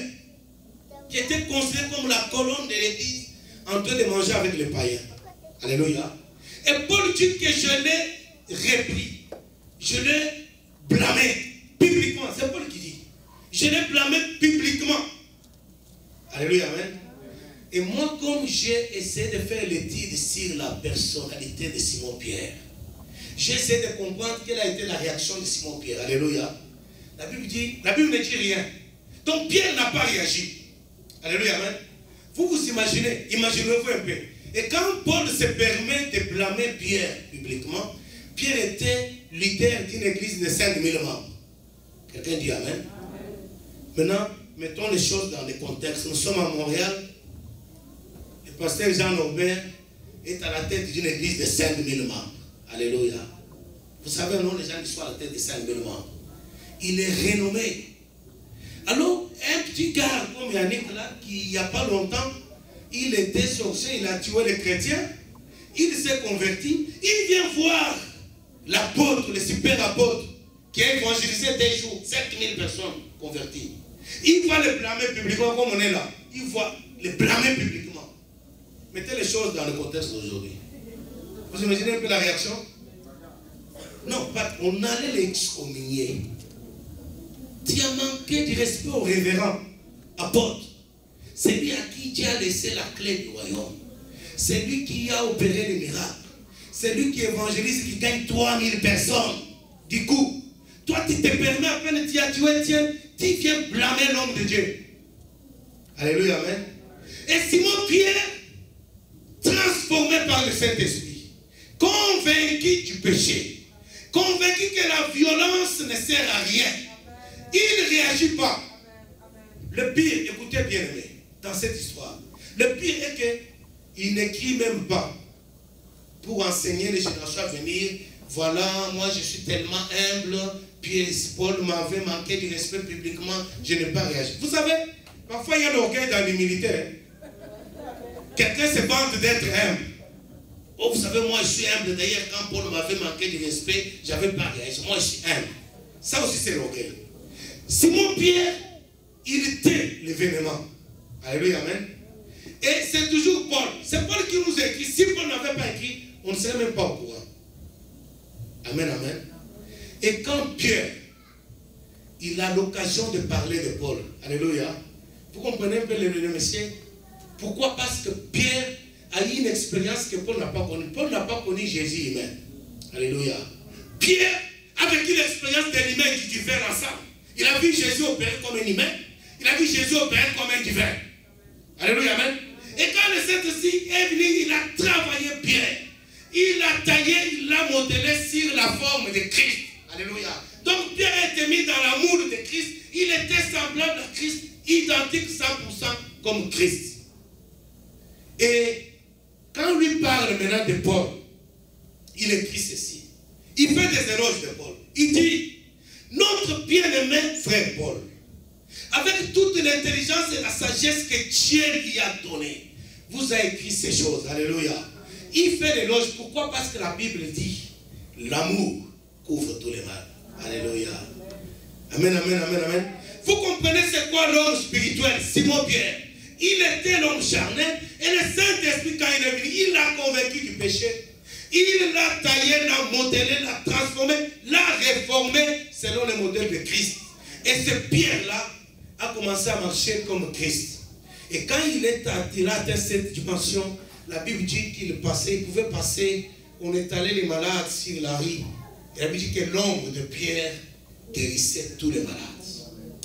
qui était considéré comme la colonne de l'église, en train de manger avec les païens. Alléluia. Et Paul dit que je l'ai repris, je l'ai blâmé publiquement. C'est Paul qui dit. Je l'ai blâmé publiquement. Alléluia, amen. Et moi, comme j'ai essayé de faire l'étude sur la personnalité de Simon-Pierre, j'ai essayé de comprendre quelle a été la réaction de Simon-Pierre. Alléluia. La Bible ne dit rien. Donc Pierre n'a pas réagi. Alléluia, amen. Vous vous imaginez, imaginez-vous un peu. Et quand Paul se permet de blâmer Pierre publiquement, Pierre était leader d'une église de 5000 membres. Quelqu'un dit amen. Maintenant, mettons les choses dans le contexte. Nous sommes à Montréal. Le pasteur Jean Norbert est à la tête d'une église de 5000 membres. Alléluia. Vous savez, non, les gens qui sont à la tête de 5000 membres. Il est renommé. Alors, un petit gars comme Yannick, là, qui il n'y a pas longtemps, il était sorcier, il a tué les chrétiens, il s'est converti, il vient voir l'apôtre, le super apôtre, qui a évangélisé des jours, 7000 personnes converties. Il va le blâmer publiquement comme on est là. Il va le blâmer publiquement. Mettez les choses dans le contexte d'aujourd'hui. Vous imaginez un peu la réaction? Non, on allait l'excommunier. Tu as manqué du respect au révérend apôtre. C'est lui à qui Dieu a laissé la clé du royaume. C'est lui qui a opéré les miracles. C'est lui qui évangélise, qui gagne 3000 personnes. Du coup, toi tu te permets à peine tu as tué, tu viens blâmer l'homme de Dieu. Alléluia, amen. Et Simon-Pierre, transformé par le Saint-Esprit, convaincu du péché, convaincu que la violence ne sert à rien, il ne réagit pas. Le pire, écoutez bien aimé, dans cette histoire, le pire est qu'il n'écrit même pas pour enseigner les générations à venir. Voilà, moi je suis tellement humble, Paul m'avait manqué du respect publiquement, je n'ai pas réagi. Vous savez, parfois il y a l'orgueil dans l'humilité. Quelqu'un se vante d'être humble. Oh, vous savez, moi je suis humble. D'ailleurs, quand Paul m'avait manqué du respect, je n'avais pas réagi. Moi je suis humble. Ça aussi c'est l'orgueil. Simon-Pierre, il tait l'événement. Alléluia, amen. Et c'est toujours Paul. C'est Paul qui nous écrit. Si Paul n'avait pas écrit, on ne serait même pas au courant. Amen, amen. Et quand Pierre, il a l'occasion de parler de Paul. Alléluia. Vous comprenez un peu le monsieur? Pourquoi? Parce que Pierre a eu une expérience que Paul n'a pas connue. Paul n'a pas connu Jésus humain. Alléluia. Pierre a vécu l'expérience de l'humain et du divin ensemble. Il a vu Jésus opérer comme un humain. Il a vu Jésus opérer comme un divin. Alléluia, amen. Et quand le Saint-Esprit est venu, il a travaillé Pierre. Il l'a taillé, il l'a modelé sur la forme de Christ. Alléluia. Donc Pierre a été mis dans l'amour de Christ. Il était semblable à Christ, identique 100% comme Christ. Et quand on lui parle maintenant de Paul, il écrit ceci. Il fait des éloges de Paul. Il dit, notre bien-aimé frère Paul, avec toute l'intelligence et la sagesse que Dieu lui a donnée, vous a écrit ces choses. Alléluia. Il fait l'éloge. Pourquoi? Parce que la Bible dit, l'amour couvre tous les mal. Alléluia. Amen, amen, amen, amen. Vous comprenez c'est quoi l'homme spirituel? Simon-Pierre. Il était l'homme charnel et le Saint-Esprit, quand il est venu, il l'a convaincu du péché. Il l'a taillé, l'a modelé, l'a transformé, l'a réformé selon le modèle de Christ. Et ce Pierre-là a commencé à marcher comme Christ. Et quand il a atteint cette dimension, la Bible dit qu'il passait, il pouvait passer, on étalait les malades sur la rue. Et la Bible dit que l'ombre de Pierre guérissait tous les malades.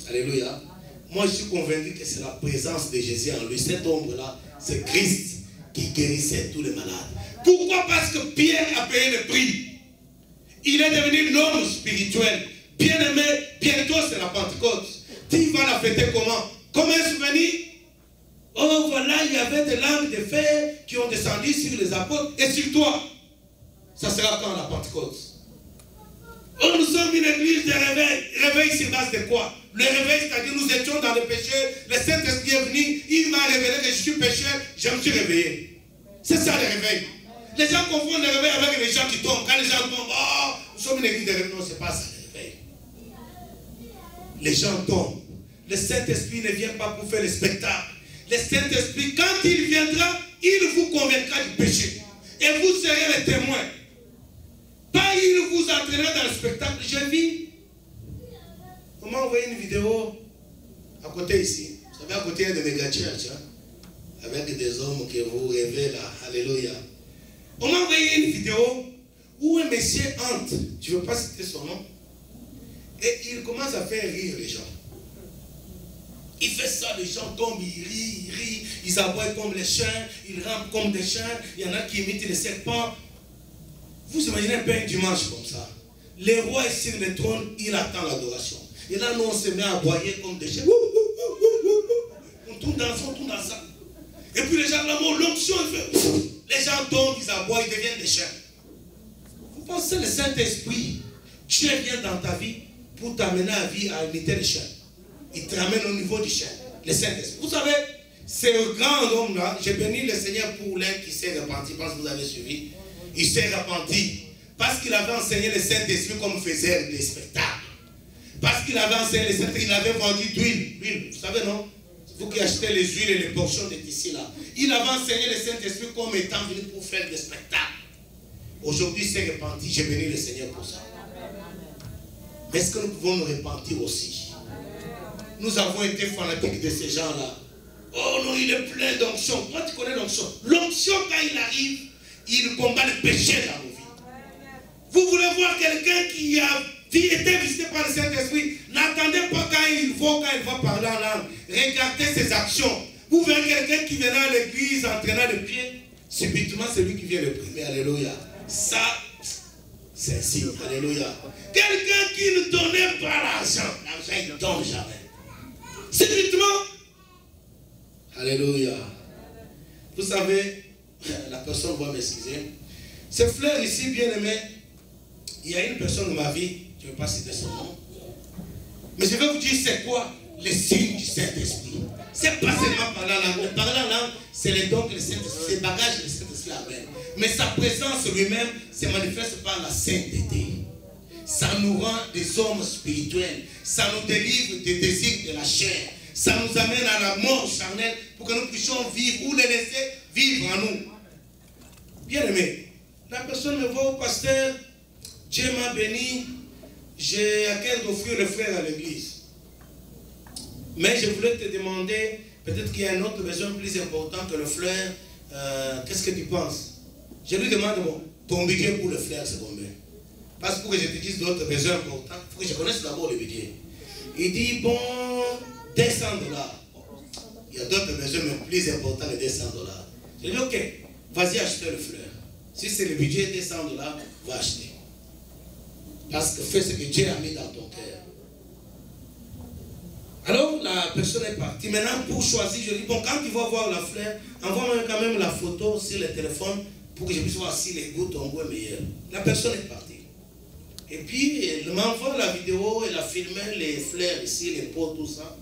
Alléluia. Moi, je suis convaincu que c'est la présence de Jésus en lui. Cette ombre-là, c'est Christ qui guérissait tous les malades. Pourquoi? Parce que Pierre a payé le prix. Il est devenu l'homme spirituel. Bien-aimé, bientôt c'est la Pentecôte. Tu vas la fêter comment? Comme un souvenir? Oh, voilà, il y avait des langues de fer qui ont descendu sur les apôtres et sur toi. Ça sera quand la Pentecôte? Oh, nous sommes une église de réveil. Réveil sur base de quoi? Le réveil, c'est-à-dire nous étions dans le péché. Le Saint-Esprit est venu, il m'a révélé que je suis pécheur, je me suis réveillé. C'est ça le réveil. Les gens confondent le réveil avec les gens qui tombent. Quand les gens tombent, oh, nous sommes une église de réveil. Non, c'est pas ça le réveil. Les gens tombent. Le Saint-Esprit ne vient pas pour faire le spectacle. Le Saint-Esprit, quand il viendra, il vous convaincra du péché. Et vous serez les témoins. Pas il vous entraînera dans le spectacle. J'ai vu, on m'a envoyé une vidéo à côté ici. Vous savez, à côté, il y a des méga church, hein, avec des hommes que vous rêvez là. Alléluia. On m'a envoyé une vidéo où un monsieur entre, je ne veux pas citer son nom, et il commence à faire rire les gens. Il fait ça, les gens tombent, ils rient, ils aboient comme les chiens, ils rampent comme des chiens, il y en a qui imitent les serpents. Vous imaginez un peu un dimanche comme ça. Le roi est sur le trône, il attend l'adoration. Et là, nous, on se met à aboyer comme des chiens. On tourne dans ça, on tourne dans ça. Et puis les gens, là, l'onction, les gens tombent, ils aboient, ils deviennent des chiens. Vous pensez le Saint-Esprit, Dieu vient dans ta vie pour t'amener à vie à imiter les chiens. Il te ramène au niveau du chien, le Saint-Esprit. Vous savez, ce grand homme-là, j'ai béni le Seigneur pour l'un qui s'est repenti, je pense que vous avez suivi. Il s'est repenti parce qu'il avait enseigné le Saint-Esprit comme faisait des spectacles. Parce qu'il avait enseigné le Saint-Esprit, il avait vendu d'huile. Vous savez, non? Vous qui achetez les huiles et les portions de tissus là. Il avait enseigné le Saint-Esprit comme étant venu pour faire des spectacles. Aujourd'hui, il s'est repenti. J'ai béni le Seigneur pour ça. Mais est-ce que nous pouvons nous repentir aussi? Nous avons été fanatiques de ces gens-là. Oh non, il est plein d'onction. Toi, tu connais l'onction. L'onction, quand il arrive, il combat le péché dans nos vies. Vous voulez voir quelqu'un qui a été visité par le Saint-Esprit? N'attendez pas quand il va parler en langue. Regardez ses actions. Vous verrez quelqu'un qui viendra à l'église entraînant le pied. Subitement, c'est lui qui vient le premier. Alléluia. Ça, c'est ainsi. Alléluia. Quelqu'un qui ne donnait pas l'argent. L'argent, il ne donne jamais. Subitement. Alléluia. Vous savez, la personne va m'excuser. Ce frère ici, bien aimé, il y a une personne de ma vie, je ne vais pas citer son nom, mais je vais vous dire c'est quoi les signes du Saint-Esprit. C'est pas seulement parler en langue. Parler en langue, c'est les dons que le Saint-Esprit, c'est le bagage que le Saint-Esprit amène. Mais sa présence lui-même se manifeste par la sainteté. Ça nous rend des hommes spirituels. Ça nous délivre des désirs de la chair. Ça nous amène à la mort charnelle pour que nous puissions vivre ou les laisser vivre en nous. Bien aimé, la personne me voit au pasteur, Dieu m'a béni, j'ai à cœur d'offrir le frère à l'église. Mais je voulais te demander, peut-être qu'il y a un autre besoin plus important que le frère, qu'est-ce que tu penses? Je lui demande, bon, ton budget pour le frère, c'est combien? Parce que pour que je te dise d'autres besoins importants, il faut que je connaisse d'abord le budget. Il dit, bon, 200 $. Il y a d'autres besoins même plus importants que 200 $. Je dis, ok, vas-y acheter le fleur. Si c'est le budget 200 $, va acheter. Parce que fais ce que Dieu a mis dans ton cœur. Alors la personne est partie. Maintenant, pour choisir, je dis, bon, quand tu vas voir la fleur, envoie-moi quand même la photo sur le téléphone pour que je puisse voir si les goûts, ton goût est meilleur. La personne est partie. Et puis, elle m'envoie la vidéo, elle a filmé les fleurs ici, les pots, tout ça.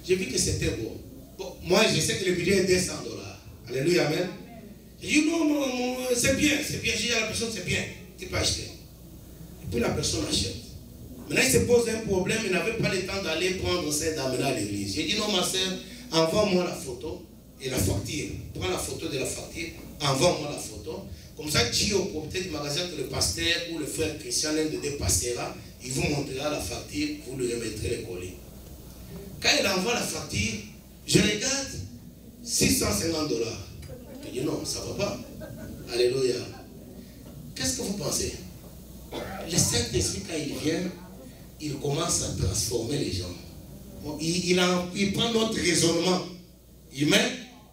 J'ai vu que c'était beau. Bon, moi, je sais que le budget est 200 $. Alléluia, amen. J'ai dit, non, c'est bien, c'est bien. J'ai dit à la personne, c'est bien, tu peux acheter. Et puis la personne achète. Maintenant, il se pose un problème, il n'avait pas le temps d'aller prendre ça et d'amener à l'église. J'ai dit, non, ma soeur, envoie-moi la photo et la facture. Prends la photo de la facture, envoie-moi la photo. Comme ça, dis au propriétaire du magasin que le pasteur ou le frère Christian, l'un des deux passera, il vous montrera la facture, vous lui remettrez le colis. Quand il envoie la facture, je regarde 650 $. Je dis non, ça ne va pas. Alléluia. Qu'est-ce que vous pensez? Le Saint-Esprit, quand il vient, il commence à transformer les gens. Bon, il prend notre raisonnement humain,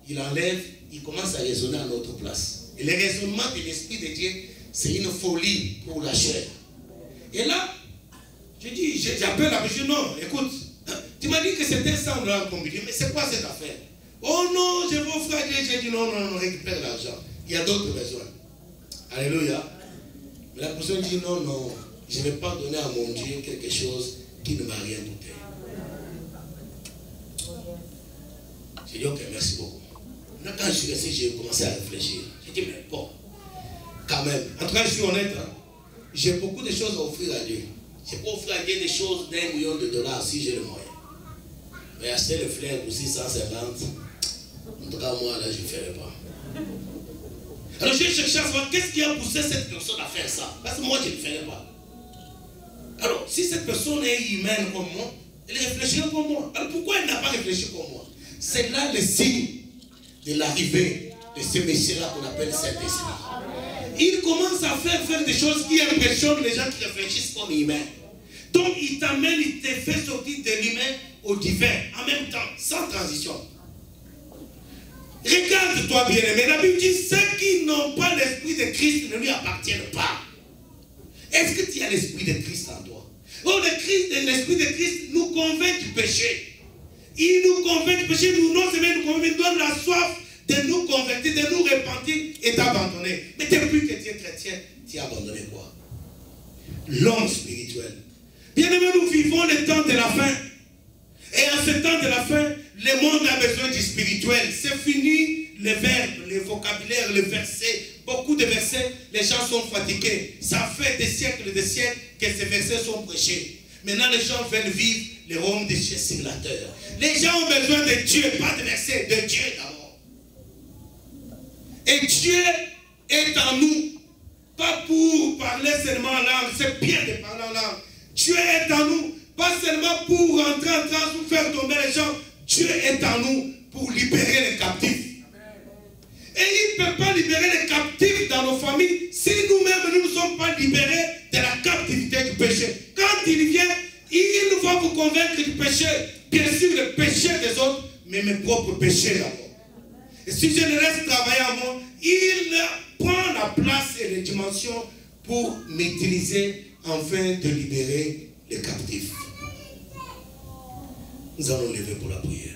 il enlève, il commence à raisonner à notre place. Et le raisonnement de l'Esprit de Dieu, c'est une folie pour la chair. Et là, je dis, j'appelle la personne, non, écoute, tu m'as dit que c'était 100 $ qu'on me dit, mais c'est quoi cette affaire? Oh non, je vais offrir à Dieu. J'ai dit non, récupère l'argent. Il y a d'autres besoins. Alléluia. Mais la personne dit non, je ne vais pas donner à mon Dieu quelque chose qui ne m'a rien coûté. J'ai dit ok, merci beaucoup. Maintenant, quand je suis resté, j'ai commencé à réfléchir. J'ai dit mais bon, quand même. En tout cas, je suis honnête. Hein? J'ai beaucoup de choses à offrir à Dieu. Je peux offrir à Dieu des choses d'1 million de $ si j'ai le moyen. Mais acheter le fleur pour 650, en tout cas, moi, là, je ne ferai pas. Alors, j'ai cherché à savoir qu'est-ce qui a poussé cette personne à faire ça. Parce que moi, je ne ferai pas. Alors, si cette personne est humaine comme moi, Elle réfléchira comme moi. Alors pourquoi elle n'a pas réfléchi comme moi? C'est là le signe de l'arrivée de ce Messie-là qu'on appelle Saint-Esprit. Il commence à faire des choses qui impressionnent les gens qui réfléchissent comme humains. Donc il t'amène, il te fait sortir de l'humain au divin, en même temps, sans transition. Regarde-toi bien aimé, la Bible dit, ceux qui n'ont pas l'esprit de Christ ne lui appartiennent pas. Est-ce que tu as l'esprit de Christ en toi? Oh, l'esprit de Christ nous convainc du péché. Il nous convainc du péché, non seulement nous convainc, il donne la soif de nous convertir, de nous repentir et d'abandonner. Mais depuis que tu es chrétien, tu as abandonné quoi? L'homme spirituel. Bien aimé, nous vivons le temps de la fin. Et en ce temps de la fin, le monde a besoin du spirituel. C'est fini les verbes, les vocabulaires, les versets. Beaucoup de versets, les gens sont fatigués. Ça fait des siècles que ces versets sont prêchés. Maintenant, les gens veulent vivre le royaume des cieux sur la terre. Les gens ont besoin de Dieu, pas de versets, de Dieu d'abord. Et Dieu est en nous. Pas pour parler seulement en langue, c'est bien de parler en langue. Dieu est en nous, pas seulement pour rentrer en transe ou faire tomber les gens. Dieu est en nous pour libérer les captifs. Et il ne peut pas libérer les captifs dans nos familles si nous-mêmes nous ne sommes pas libérés de la captivité du péché. Quand il vient, il va vous convaincre du péché. Bien sûr, le péché des autres, mais mes propres péchés d'abord. Et si je le laisse travailler à moi, il prend la place et les dimensions pour m'utiliser afin de libérer les captifs. Nous allons lever pour la prière.